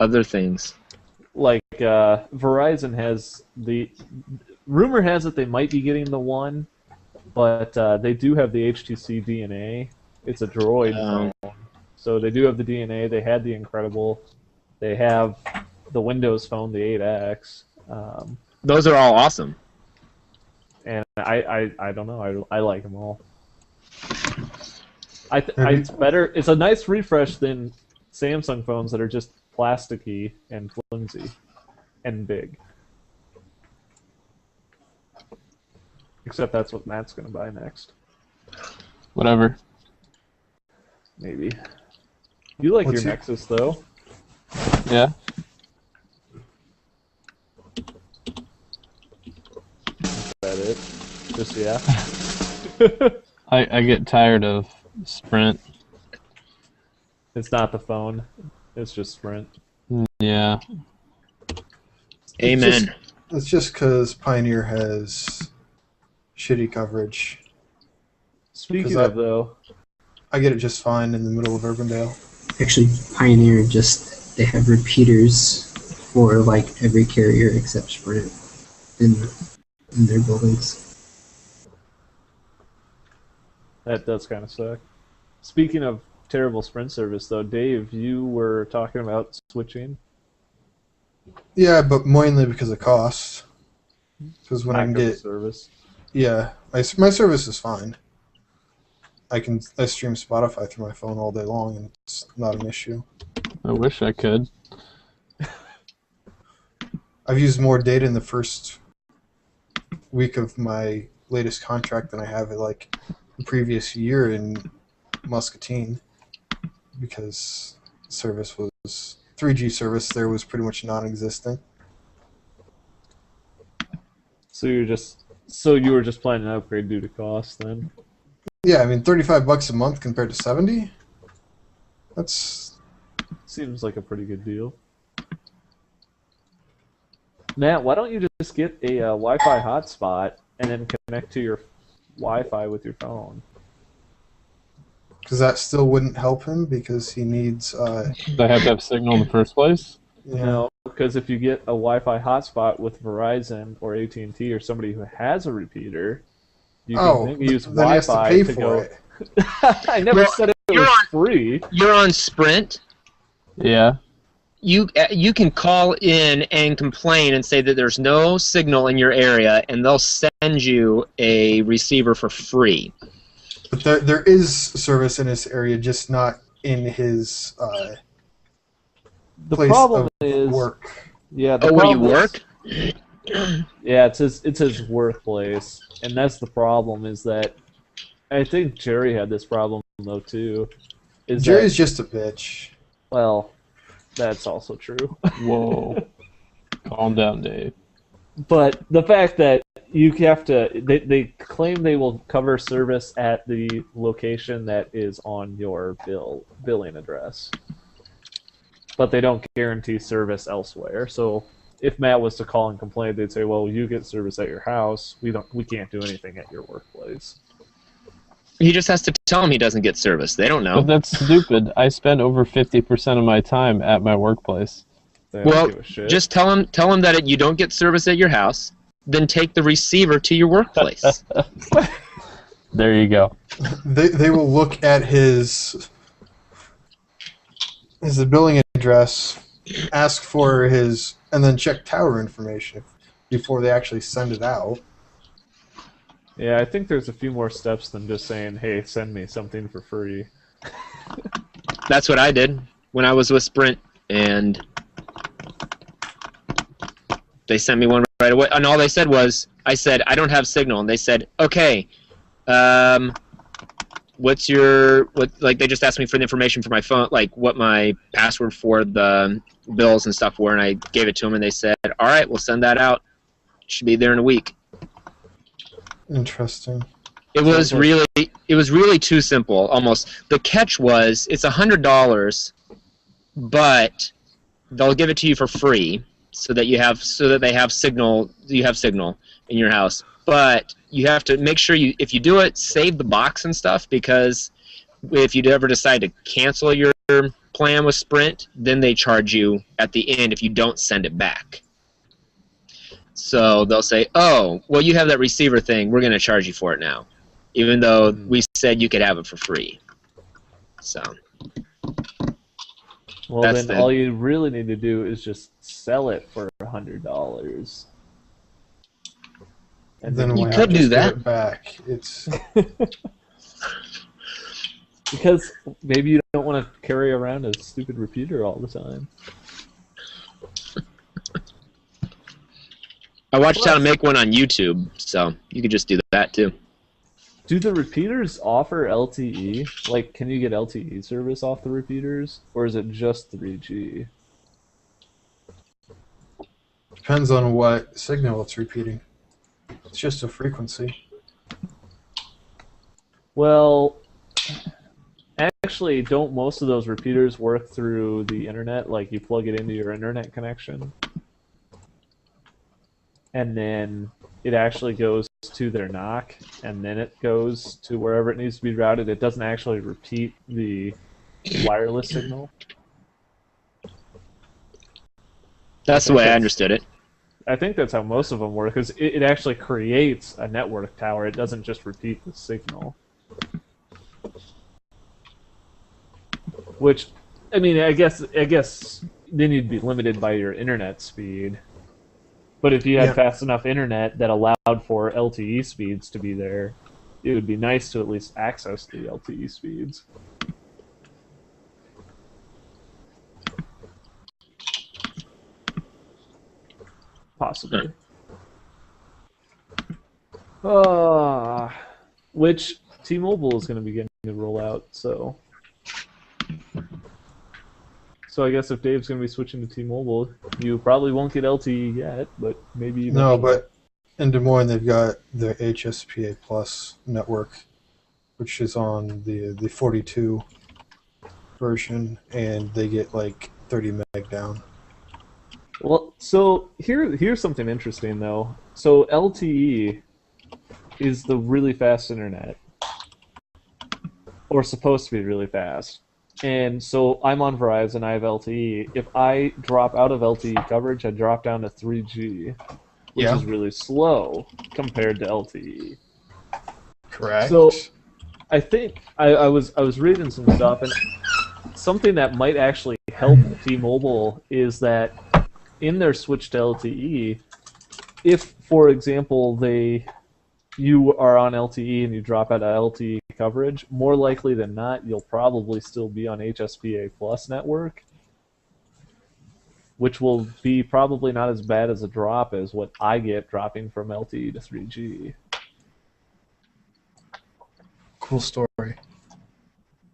other things? Like Verizon has the rumor has it they might be getting the One, but they do have the HTC DNA. It's a Droid phone, so they do have the DNA. They had the Incredible. They have the Windows Phone, the 8X. Those are all awesome. And I don't know. I like them all. It's better. It's a nice refresh than Samsung phones that are just plasticky and flimsy and big. Except that's what Matt's going to buy next. Whatever. Maybe. You like What's your your- Nexus, though. Yeah. Is that it? Just, yeah. I get tired of Sprint. It's not the phone. It's just Sprint. Yeah. Amen. It's just because Pioneer has shitty coverage. Speaking 'Cause of, though, I get it just fine in the middle of Urbandale. Actually, Pioneer they have repeaters for like every carrier except Sprint in their buildings. that does kind of suck. Speaking of terrible Sprint service, though, Dave, you were talking about switching. Yeah, but mainly because of cost. Because when I can Not good get, service. yeah, my service is fine. I stream Spotify through my phone all day long, and it's not an issue. I wish I could. I've used more data in the first week of my latest contract than I have in like the previous year in Muscatine, because service was 3G service there was pretty much non-existent. So you were just planning an upgrade due to cost then? Yeah, I mean $35 a month compared to 70. That's Seems like a pretty good deal. Matt, why don't you just get a Wi-Fi hotspot and then connect to your Wi-Fi with your phone? because that still wouldn't help him because he needs. They have to have signal in the first place. Yeah. No, because if you get a Wi-Fi hotspot with Verizon or AT&T or somebody who has a repeater, you can use then he has to Wi-Fi pay to for go. it. I never said it was free. You're on Sprint. Yeah. You can call in and complain and say that there's no signal in your area, and they'll send you a receiver for free. But there is service in this area, just not in his The place problem of is work. Yeah. Oh, where you problem is- work? Yeah, it's his workplace, and that's the problem. Is that I think Jerry had this problem though too. Jerry's just a bitch. Well, that's also true. Whoa. Calm down, Dave. But the fact that you have to, they claim they will cover service at the location that is on your billing address, but they don't guarantee service elsewhere. So if Matt was to call and complain, they'd say, "Well, you get service at your house. We can't do anything at your workplace." He just has to tell them he doesn't get service. They don't know. But that's stupid. I spend over 50% of my time at my workplace. They don't Well, give a shit. just tell them that you don't get service at your house. Then take the receiver to your workplace. There you go. They will look at his is the billing address, ask for his, and then check tower information before they actually send it out. Yeah, I think there's a few more steps than just saying, "Hey, send me something for free." That's what I did when I was with Sprint, and they sent me one right away. And all they said was, I said, I don't have signal. And they said, okay, what's your, like, they just asked me for the information for my phone, like what my password for the bills and stuff were, and I gave it to them, and they said, all right, we'll send that out. Should be there in a week. Interesting. It was really too simple, almost. The catch was, it's $100, but they'll give it to you for free, so that they have signal. You have signal in your house, but you have to make sure if you do it, save the box and stuff, because if you ever decide to cancel your plan with Sprint, then they charge you at the end if you don't send it back. So they'll say, oh, well, you have that receiver thing, we're going to charge you for it now, even though we said you could have it for free. So. Well, then all you really need to do is just sell it for $100. And then you could do that. Get it back. It's because maybe you don't want to carry around a stupid repeater all the time. I watched how to make one on YouTube, so you could just do that too. Do the repeaters offer LTE? Like, can you get LTE service off the repeaters, or is it just 3G? depends on what signal it's repeating. It's just a frequency. Well, actually, don't most of those repeaters work through the internet? Like, you plug it into your internet connection, and then it actually goes to their NOC, and then it goes to wherever it needs to be routed. It doesn't actually repeat the wireless signal. That's the way I understood it. I think that's how most of them work, because it actually creates a network tower. It doesn't just repeat the signal. Which, I mean, I guess then you'd be limited by your internet speed. But if you had fast enough internet that allowed for LTE speeds to be there, it would be nice to at least access the LTE speeds. Possibly. Which T-Mobile is going to be getting to roll out, so I guess if Dave's going to be switching to T-Mobile, you probably won't get LTE yet, but maybe eventually. No, but in Des Moines they've got the HSPA Plus network, which is on the 42 version, and they get like 30 meg down. Well, so here's something interesting though. So LTE is the really fast internet, or supposed to be really fast. And so I'm on Verizon, I have LTE. If I drop out of LTE coverage, I drop down to 3G, which is really slow compared to LTE. Correct. So I think I was reading some stuff, and something that might actually help T-Mobile is that in their switch to LTE, if, for example, you are on LTE and you drop out of LTE coverage, more likely than not, you'll probably still be on HSPA Plus network, which will be probably not as bad as a drop as what I get dropping from LTE to 3G. Cool story.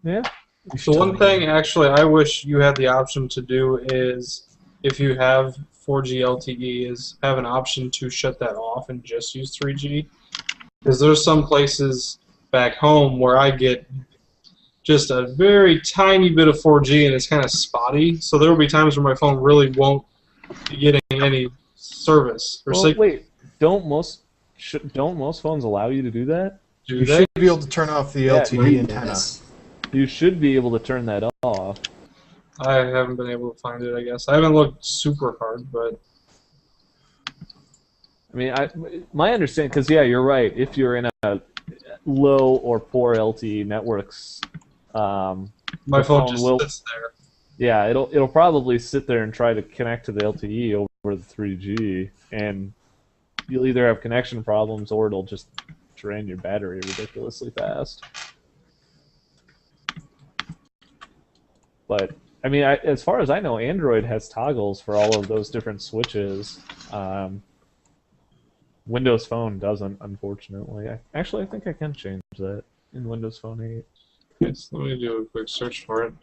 Yeah. So one thing, actually, I wish you had the option to do is, if you have 4G LTE, is have an option to shut that off and just use 3G. Because there's some places back home where I get just a very tiny bit of 4G and it's kind of spotty. So there will be times where my phone really won't be getting any service. Well, wait, don't most phones allow you to do that? You should be able to turn off the LTE antenna. You should be able to turn that off. I haven't been able to find it, I guess. I haven't looked super hard, but... I mean, my understanding, because yeah, you're right. If you're in a low or poor LTE networks, my phone just sits there. Yeah, it'll probably sit there and try to connect to the LTE over the 3G, and you'll either have connection problems or it'll just drain your battery ridiculously fast. But I mean, as far as I know, Android has toggles for all of those different switches. Windows Phone doesn't, unfortunately. Actually, I think I can change that in Windows Phone 8. Yes, let me do a quick search for it.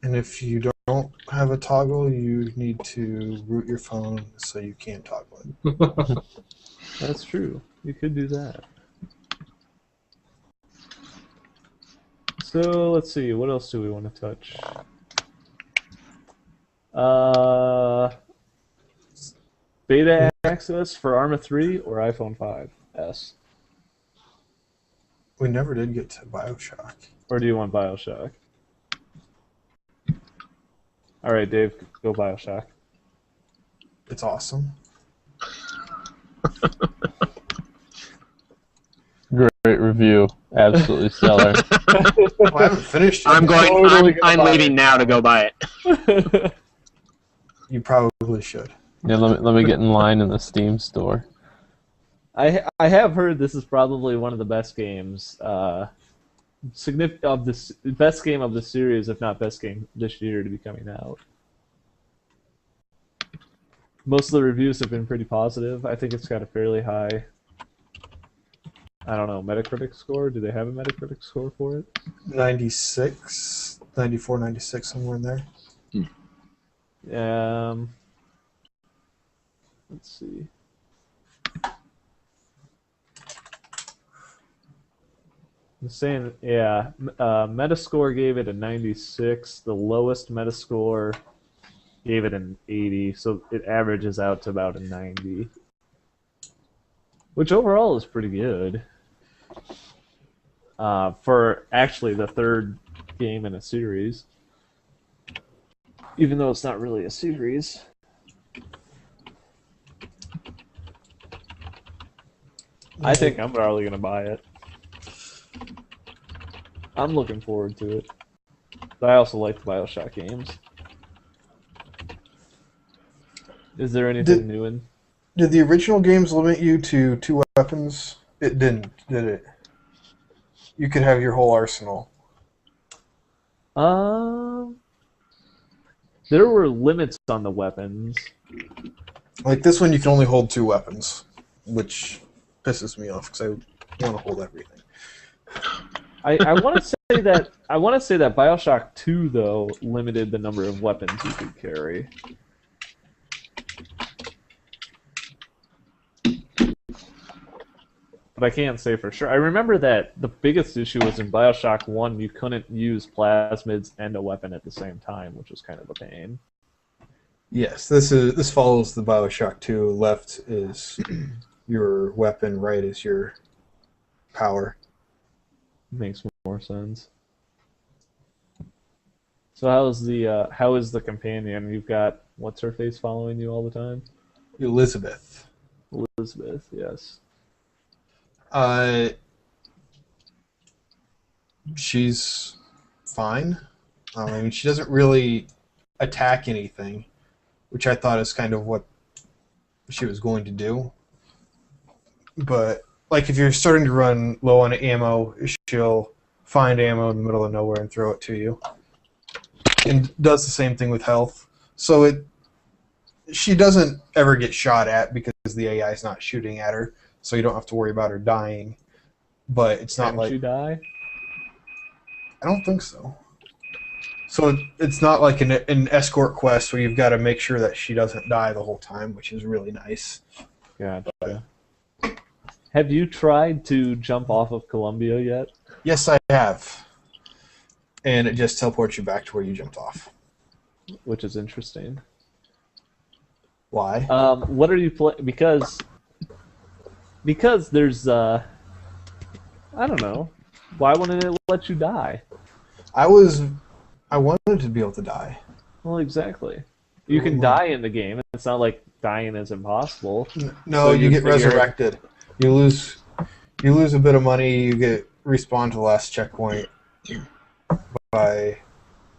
And if you don't have a toggle, you need to root your phone so you can't toggle it. That's true. You could do that. So let's see. What else do we want to touch? Beta access for Arma 3 or iPhone 5s? We never did get to Bioshock. Or do you want Bioshock? All right, Dave, go Bioshock. It's awesome. Great review. Absolutely stellar. Well, I haven't finished it. I'm leaving now to go buy it. You probably should. Yeah, let me get in line in the Steam store. I have heard this is probably one of the best games, best game of the series, if not best game this year to be coming out. Most of the reviews have been pretty positive. I think it's got a fairly high, I don't know, Metacritic score. Do they have a Metacritic score for it? 96, 94, 96, somewhere in there. Let's see. I'm saying, yeah, Metascore gave it a 96. The lowest Metascore gave it an 80, so it averages out to about a 90. Which overall is pretty good. For actually the third game in a series. Even though it's not really a series. I think I'm probably going to buy it. I'm looking forward to it. But I also like the Bioshock games. Is there anything new in? Did the original games limit you to 2 weapons? It didn't, did it? You could have your whole arsenal. There were limits on the weapons. Like this one, you can only hold 2 weapons, which pisses me off because I want to hold everything. I want to say that Bioshock 2 though limited the number of weapons you could carry. But I can't say for sure. I remember that the biggest issue was in Bioshock 1, you couldn't use plasmids and a weapon at the same time, which was kind of a pain. Yes, this follows the Bioshock 2. Left is your weapon, right is your power. Makes more sense. So how is the companion? You've got what's her face following you all the time? Elizabeth. Elizabeth, yes. She's fine. I mean, she doesn't really attack anything, which I thought is kind of what she was going to do. But like, if you're starting to run low on ammo, she'll find ammo in the middle of nowhere and throw it to you. And does the same thing with health. So she doesn't ever get shot at because the AI is not shooting at her, so you don't have to worry about her dying. But it's not like... Can she die? I don't think so. So it's not like an escort quest where you've got to make sure that she doesn't die the whole time, which is really nice. Gotcha. Have you tried to jump off of Columbia yet? Yes, I have. And it just teleports you back to where you jumped off. Which is interesting. Why? What are you playing? Because there's I don't know. Why wouldn't it let you die? I wanted to be able to die. Well, exactly. You can die in the game. It's not like dying is impossible. No, So you get figure- resurrected. You lose a bit of money. You get respawned to the last checkpoint.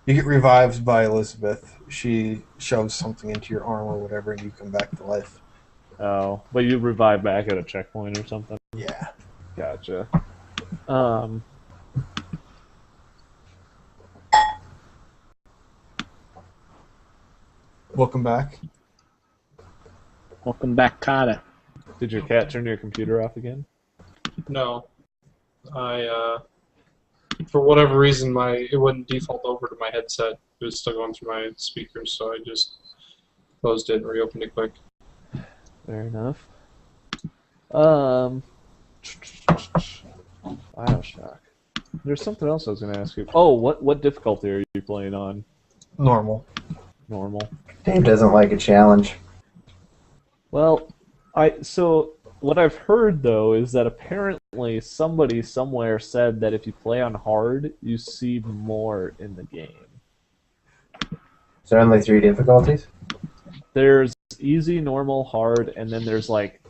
revived by Elizabeth. She shoves something into your arm or whatever, and you come back to life. Oh, but you revive back at a checkpoint or something. Yeah. Gotcha. Welcome back. Welcome back, Kata. Did your cat turn your computer off again? No. For whatever reason, it wouldn't default over to my headset. It was still going through my speakers, so I just closed it and reopened it quick. Fair enough. Bioshock. There's something else I was going to ask you. Oh, what difficulty are you playing on? Normal. Normal. Dave doesn't like a challenge. Well, so what I've heard though is that apparently somebody somewhere said that if you play on hard, you see more in the game. Is there only 3 difficulties? There's easy, normal, hard, and then there's like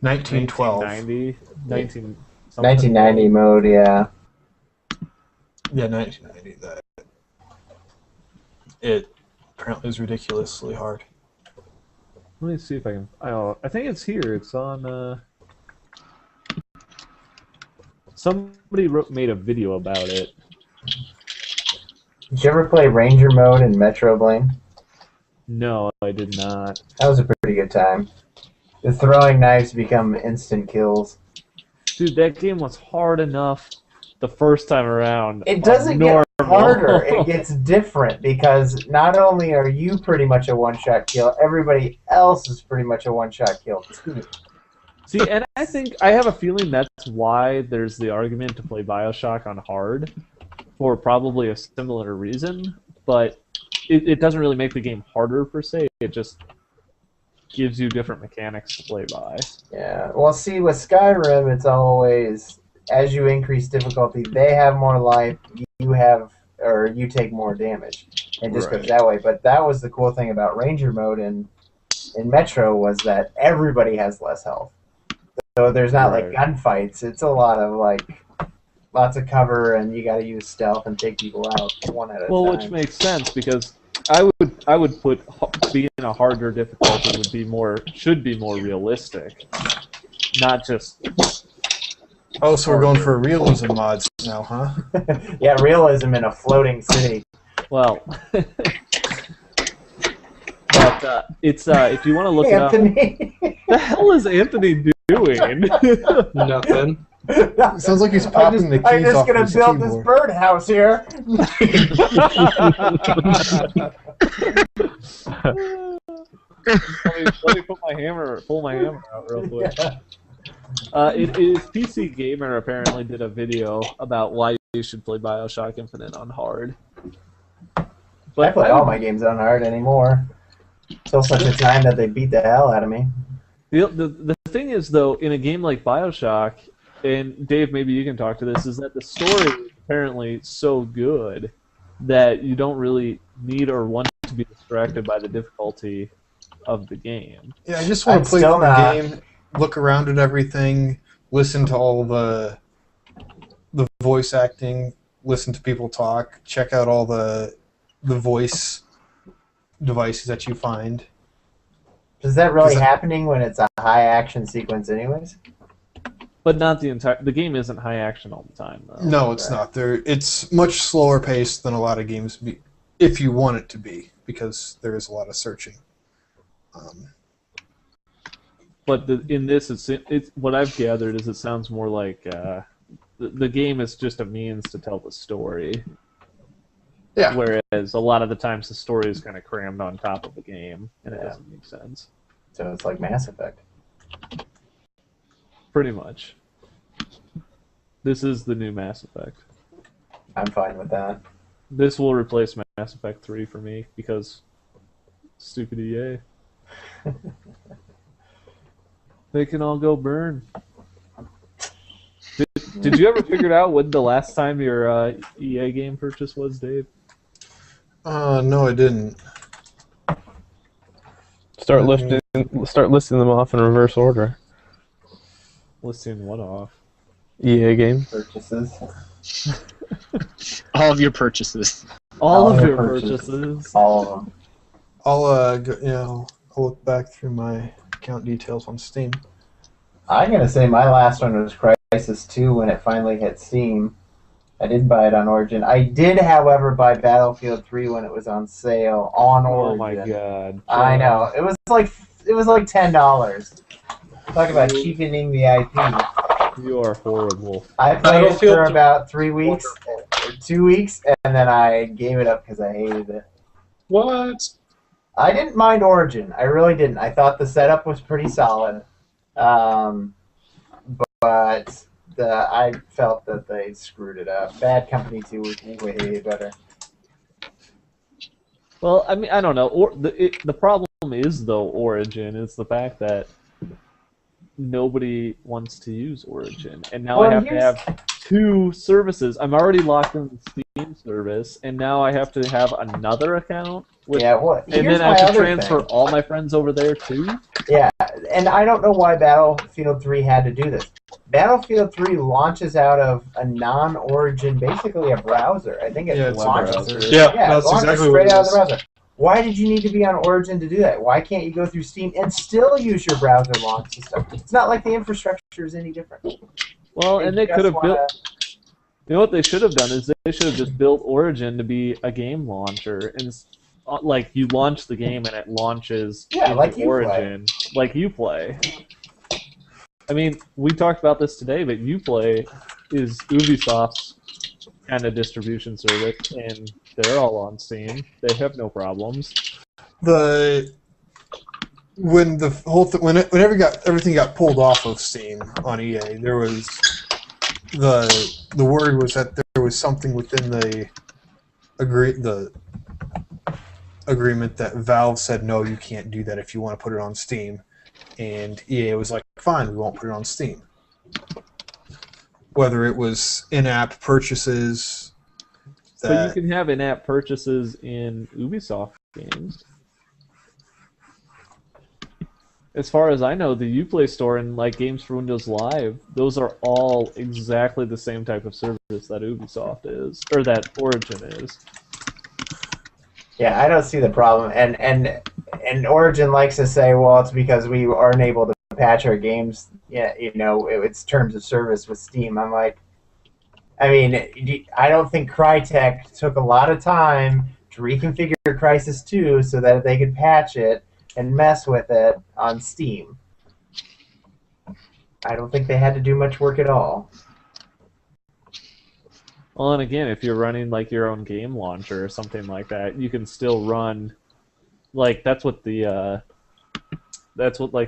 1912. 1990 mode, yeah. Yeah, 1990. It apparently is ridiculously hard. Let me see if I can. Oh, I think it's here. It's on. Somebody made a video about it. Did you ever play Ranger mode in Metro Bling? No, I did not. That was a pretty good time. The throwing knives become instant kills. Dude, that game was hard enough the first time around. It doesn't get harder. It gets different because not only are you pretty much a one-shot kill, everybody else is pretty much a one-shot kill too. See, and I have a feeling that's why there's the argument to play Bioshock on hard, for probably a similar reason, but it doesn't really make the game harder per se, it just gives you different mechanics to play by. Yeah, well see, with Skyrim, it's always, as you increase difficulty, they have more life, you take more damage. It just goes that way, but that was the cool thing about Ranger mode in Metro was that everybody has less health. So there's not like gunfights. It's a lot of like lots of cover, and you got to use stealth and take people out one at a time. Well, which makes sense because I would put being a harder difficulty should be more realistic, not just. Oh, so we're going for realism mods now, huh? Yeah, realism in a floating city. Well. But it's if you want to look Anthony. it up. The hell is Anthony doing? Nothing. It sounds like he's popping the keys I'm just off gonna his build keyboard. this birdhouse here. let me pull my hammer out real quick. Yeah. It is PC Gamer apparently did a video about why you should play Bioshock Infinite on hard. But I play all my games on hard anymore. Till such a time that they beat the hell out of me. The thing is, though, in a game like Bioshock, and Dave, maybe you can talk to this, is that the story is apparently so good that you don't really need or want to be distracted by the difficulty of the game. Yeah, I just want to play through the game, look around at everything, listen to all the voice acting, listen to people talk, check out all the voice devices that you find. Is that really happening when it's a high action sequence anyways? But not the entire... The game isn't high action all the time, though. No, it's not. It's much slower paced than a lot of games if you want it to be, because there is a lot of searching. But in this, it's what I've gathered is it sounds more like the game is just a means to tell the story. Yeah. Whereas a lot of the times the story is kind of crammed on top of the game, and it doesn't make sense. So it's like Mass Effect. Pretty much. This is the new Mass Effect. I'm fine with that. This will replace Mass Effect 3 for me because stupid EA. They can all go burn. Did you ever figure out when the last time your EA game purchase was, Dave? No, I didn't. Start listing them off in reverse order. Listing what off? EA game. Purchases. All of your purchases. All of your your purchases. purchases. All of them. I'll look back through my account details on Steam. I'm gonna say my last one was Crisis 2 when it finally hit Steam. I didn't buy it on Origin. I did, however, buy Battlefield 3 when it was on sale on Origin. Oh my god. I know. It was like $10. Talk about cheapening the IP. You are horrible. I played it Battlefield for 3 about 3 weeks wonderful. or 2 weeks, and then I gave it up because I hated it. What? I didn't mind Origin. I really didn't. I thought the setup was pretty solid. But I felt that they screwed it up. Bad Company 2 was way better. Well, I mean, I don't know. The problem is, though, Origin is the fact that nobody wants to use Origin, and now I have to have 2 services. I'm already locked in the Steam service, and now I have to have another account. And then I have to transfer all my friends over there too. Yeah, and I don't know why Battlefield 3 had to do this. Battlefield 3 launches out of a non-Origin, basically a browser. I think it launches. Yeah, it that's launches exactly straight what it out of is. the browser. Why did you need to be on Origin to do that? Why can't you go through Steam and still use your browser launch system? It's not like the infrastructure is any different. Well, and they could have built. You know what they should have done is they should have just built Origin to be a game launcher, and like you launch the game and it launches into like Origin, like Uplay. I mean, we talked about this today, but Uplay is Ubisoft's kind of distribution service, and they're all on Steam. They have no problems. Whenever everything got pulled off of Steam on EA, there was the word was that there was something within the agreement that Valve said no, you can't do that if you want to put it on Steam, and EA was like, fine, we won't put it on Steam. Whether it was in-app purchases. But you can have in-app purchases in Ubisoft games. As far as I know, the Uplay store and like Games for Windows Live, those are all exactly the same type of service that Ubisoft is, or that Origin is. Yeah, I don't see the problem, and Origin likes to say, well, it's because we aren't able to patch our games. Yeah, it's terms of service with Steam. I'm like, I mean, I don't think Crytek took a lot of time to reconfigure Crysis 2 so that they could patch it and mess with it on Steam. I don't think they had to do much work at all. Well, and again, if you're running like your own game launcher or something like that, you can still run. Like that's what like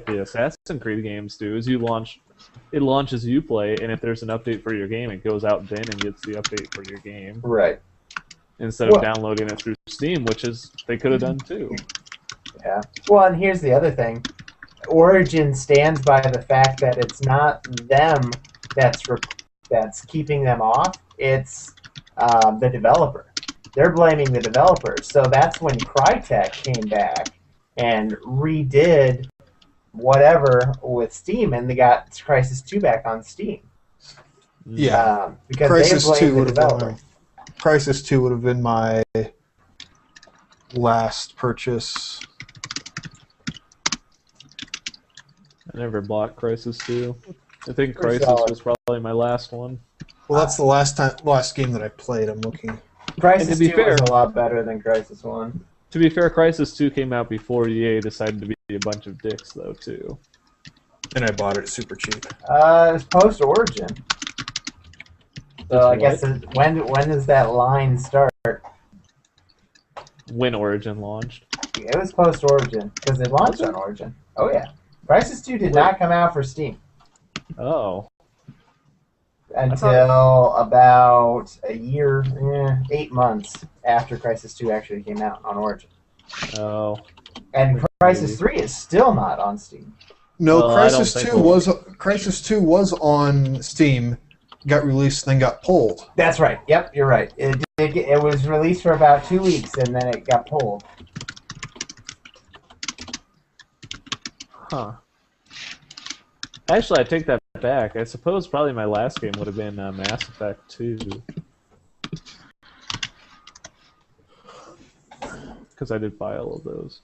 the Assassin's Creed games do. Is it launches Uplay, and if there's an update for your game, it goes out then and gets the update for your game. Right. Instead of downloading it through Steam, which is they could have done too. Yeah. Well, and here's the other thing. Origin stands by the fact that it's not them that's keeping them off. It's the developer. They're blaming the developer. So that's when Crytek came back and redid whatever with Steam, and they got Crysis 2 back on Steam. Yeah. Because Crysis they 2 blamed the developer. Crysis 2 would have been my last purchase. I never bought Crysis 2. I think Pretty Crysis solid. was probably my last one. Well, that's the last game that I played. I'm looking. Crysis 2 fair- was a lot better than Crysis 1. To be fair, Crysis 2 came out before EA decided to be a bunch of dicks, though, too. And I bought it super cheap. It's post-Origin. So It's I guess when does that line start? When Origin launched. It was post-Origin, because it launched on Origin. Oh, yeah. Crysis 2 did not come out for Steam Oh. until about a year, 8 months after Crysis 2 actually came out on Origin. Oh. And Crysis 3 is still not on Steam. No, Well, I don't Crysis think 2 Crysis 2 was on Steam, got released, then got pulled. That's right. Yep, you're right. It was released for about 2 weeks, and then it got pulled. Huh. Actually, I take that back. I suppose probably my last game would have been Mass Effect 2. Because I did buy all of those.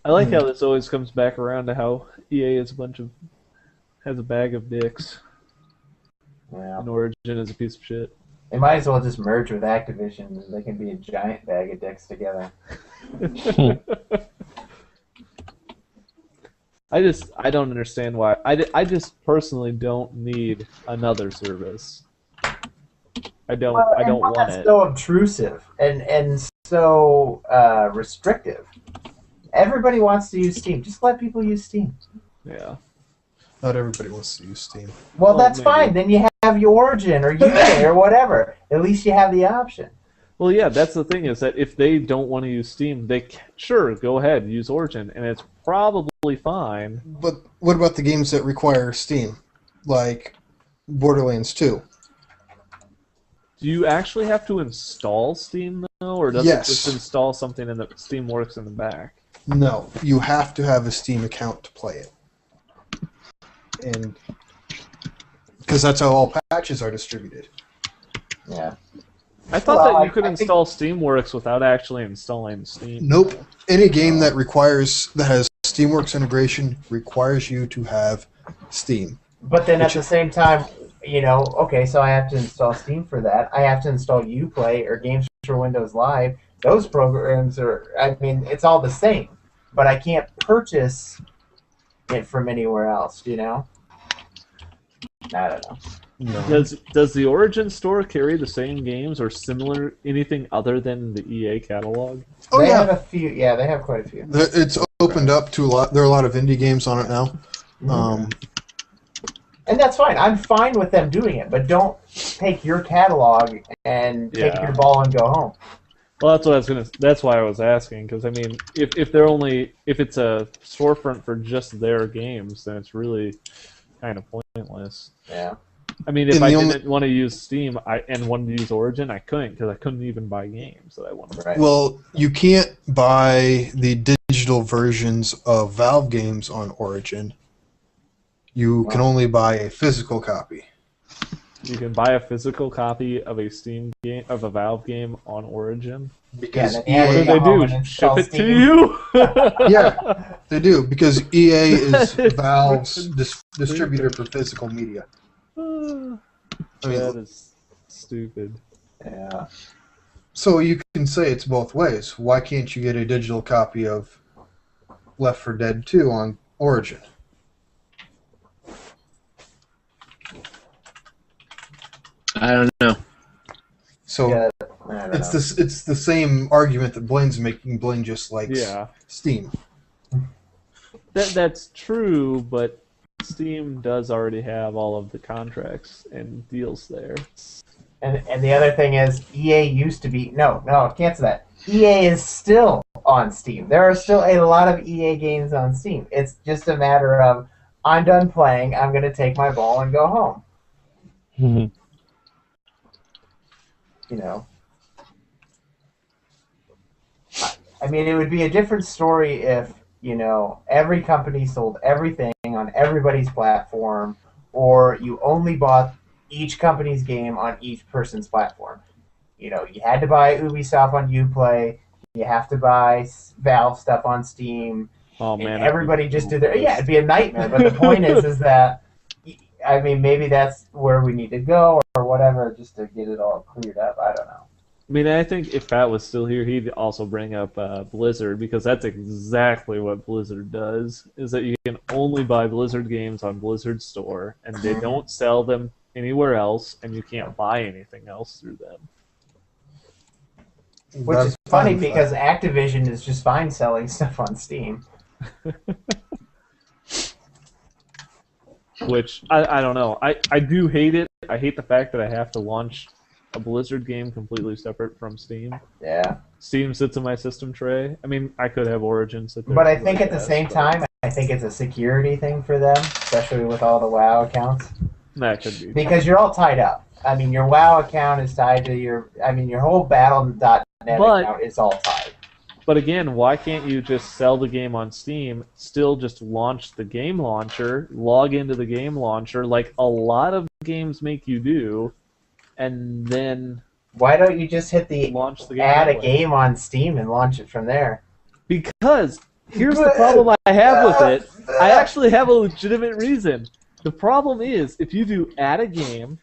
I like how this always comes back around to how EA is has a bag of dicks, Yeah. and Origin is a piece of shit. They might as well just merge with Activision, and they can be a giant bag of dicks together. I don't understand why. I just personally don't need another service. I don't want That's it. so obtrusive and so restrictive. Everybody wants to use Steam. Just let people use Steam. Yeah. Not everybody wants to use Steam. Well, Well, that's maybe. fine. Then you have your Origin or UK or whatever. At least you have the option. Well, yeah, that's the thing is that if they don't want to use Steam, sure, go ahead, use Origin, and it's probably fine. But what about the games that require Steam? Like Borderlands 2. Do you actually have to install Steam, though, or does Yes. it just install something and the Steam works in the back? No, you have to have a Steam account to play it. And because that's how all patches are distributed. Yeah. I thought Well, that you could I think- install Steamworks without actually installing Steam. Nope. Any game that has Steamworks integration requires you to have Steam. But then at the same time, okay, so I have to install Steam for that. I have to install Uplay or Games for Windows Live. Those programs it's all the same. But I can't purchase it from anywhere else, I don't know. No. Does the Origin store carry the same games or similar anything other than the EA catalog? Oh, They yeah. have a few. Yeah, they have quite a few. It's opened up to a lot. There are a lot of indie games on it now. And that's fine. I'm fine with them doing it, but don't take your catalog and take Yeah. your ball and go home. Well, that's why I was asking, because I mean, if it's a storefront for just their games, then it's really kind of pointless. Yeah. I mean, if And I the only- didn't want to use Steam and wanted to use Origin, I couldn't, because I couldn't even buy games that I wanted. Right. Well, you can't buy the digital versions of Valve games on Origin. You can only buy a physical copy. You can buy a physical copy of a Steam game of a Valve game on Origin. Because then you have What to do go they home do? and install Ship it to Steam. you? Yeah, they do, because EA is Valve's distributor for physical media. I mean, That is stupid. Yeah. so you can say it's both ways. Why can't you get a digital copy of Left 4 Dead 2 on Origin? I don't know. So Yeah, I don't know. it's the same argument that Blaine's making. Blaine just likes Yeah, Steam. that's true, but Steam does already have all of the contracts and deals there. And the other thing is, EA used to be cancel that. EA is still on Steam. There are still a lot of EA games on Steam. It's just a matter of I'm done playing. I'm going to take my ball and go home. I mean, it would be a different story if every company sold everything on everybody's platform, or you only bought each company's game on each person's platform. You had to buy Ubisoft on Uplay. You have to buy Valve stuff on Steam. Oh And man, everybody just did their. Yeah, it'd be a nightmare. But the point is that, I mean, maybe that's where we need to go or whatever, just to get it all cleared up. I don't know. I mean, I think if Pat was still here, he'd also bring up Blizzard, because that's exactly what Blizzard does, is that you can only buy Blizzard games on Blizzard Store, and they don't sell them anywhere else, and you can't buy anything else through them. Which is funny because Activision is just fine selling stuff on Steam. Which, I don't know. I do hate it. I hate the fact that I have to launch a Blizzard game completely separate from Steam. Yeah. Steam sits in my system tray. I mean, I could have Origin sit there. But I think at the guess, same but time, I think it's a security thing for them, especially with all the WoW accounts. that could be. Because you're all tied up. I mean, your WoW account is tied to your whole Battle.net account is all tied. But again, why can't you just sell the game on Steam, still just launch the game launcher, log into the game launcher, like a lot of games make you do, and then Why don't you just hit the launch the game. add that a way. game on Steam and launch it from there? Because here's the problem I have with it. I actually have a legitimate reason. The problem is if you do add a game,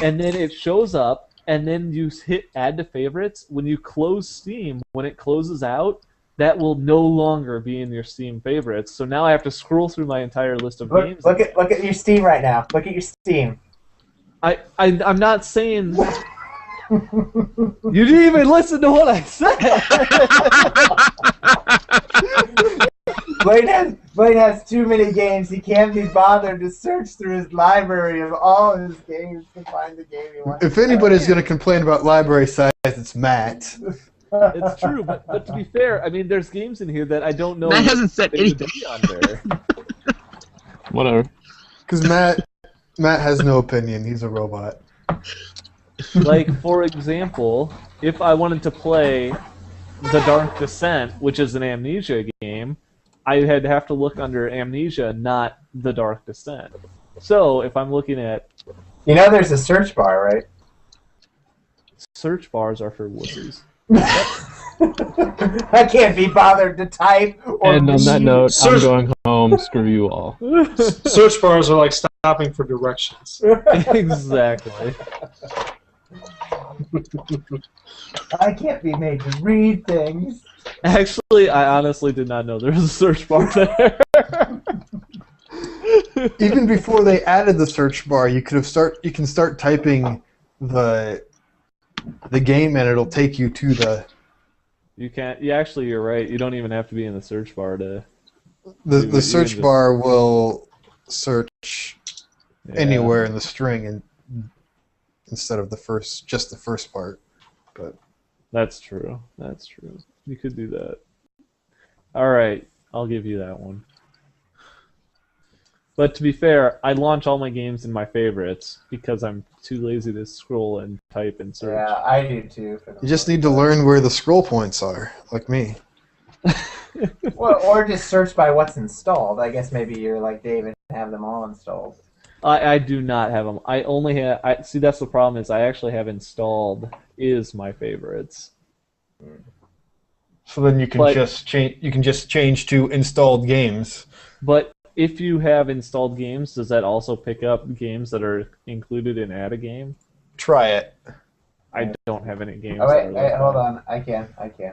and then it shows up, and then you hit add to favorites, when you close Steam, when it closes out, that will no longer be in your Steam favorites. So now I have to scroll through my entire list of games. Look at your Steam right now. Look at your Steam. I'm not saying. You didn't even listen to what I said. Blaine has too many games. He can't be bothered to search through his library of all his games to find the game he wants. If anybody's going to complain about library size, it's Matt. It's true, but to be fair, I mean, there's games in here that I don't know. Matt hasn't said they would anything. be on there. Whatever. Because Matt has no opinion. He's a robot. Like, for example, if I wanted to play The Dark Descent, which is an Amnesia game, I'd have to look under Amnesia, not The Dark Descent. So, if I'm looking at... You know there's a search bar, right? Search bars are for wussies. I can't be bothered to type or And on that note, I'm Search- going home. Screw you all. Search bars are like stopping for directions. Exactly. I can't be made to read things. Actually, I honestly did not know there was a search bar there. Even before they added the search bar, you can start typing the game and it'll take you to the You can't. Yeah, actually, you're right. You don't even have to be in the search bar to. the search just- bar will search Yeah. anywhere in the string and instead of just the first part. But That's true. That's true. You could do that. All right, I'll give you that one. But to be fair, I launch all my games in my favorites because I'm too lazy to scroll and type and search. Yeah, I do too. For the you just most need to part. learn where the scroll points are, like me. Well, or just search by what's installed. I guess maybe you're like David and have them all installed. I do not have them. I only have. See, that's the problem is I actually have installed is my favorites. So then you can But- just change. You can just change to installed games. But if you have installed games, does that also pick up games that are included in add a game? Try it. I don't have any games. Oh that wait, are wait, like hold that. on. I can.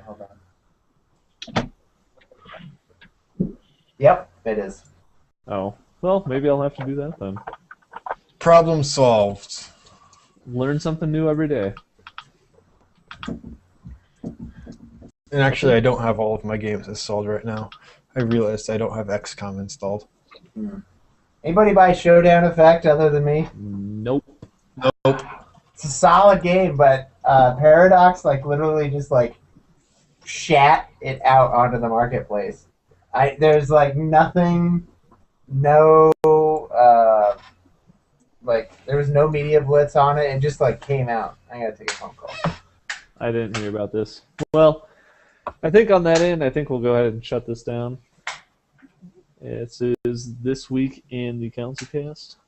Hold on. Yep, it is. Oh, well, maybe I'll have to do that then. Problem solved. Learn something new every day. And actually, I don't have all of my games installed right now. I realized I don't have XCOM installed. Anybody buy Showdown Effect other than me? Nope. It's a solid game, but Paradox literally just shat it out onto the marketplace. There's nothing, no there was no media blitz on it. It just came out. I gotta take a phone call. I didn't hear about this. Well, I think on that end, I think we'll go ahead and shut this down. This is This Week in the CouncilCast.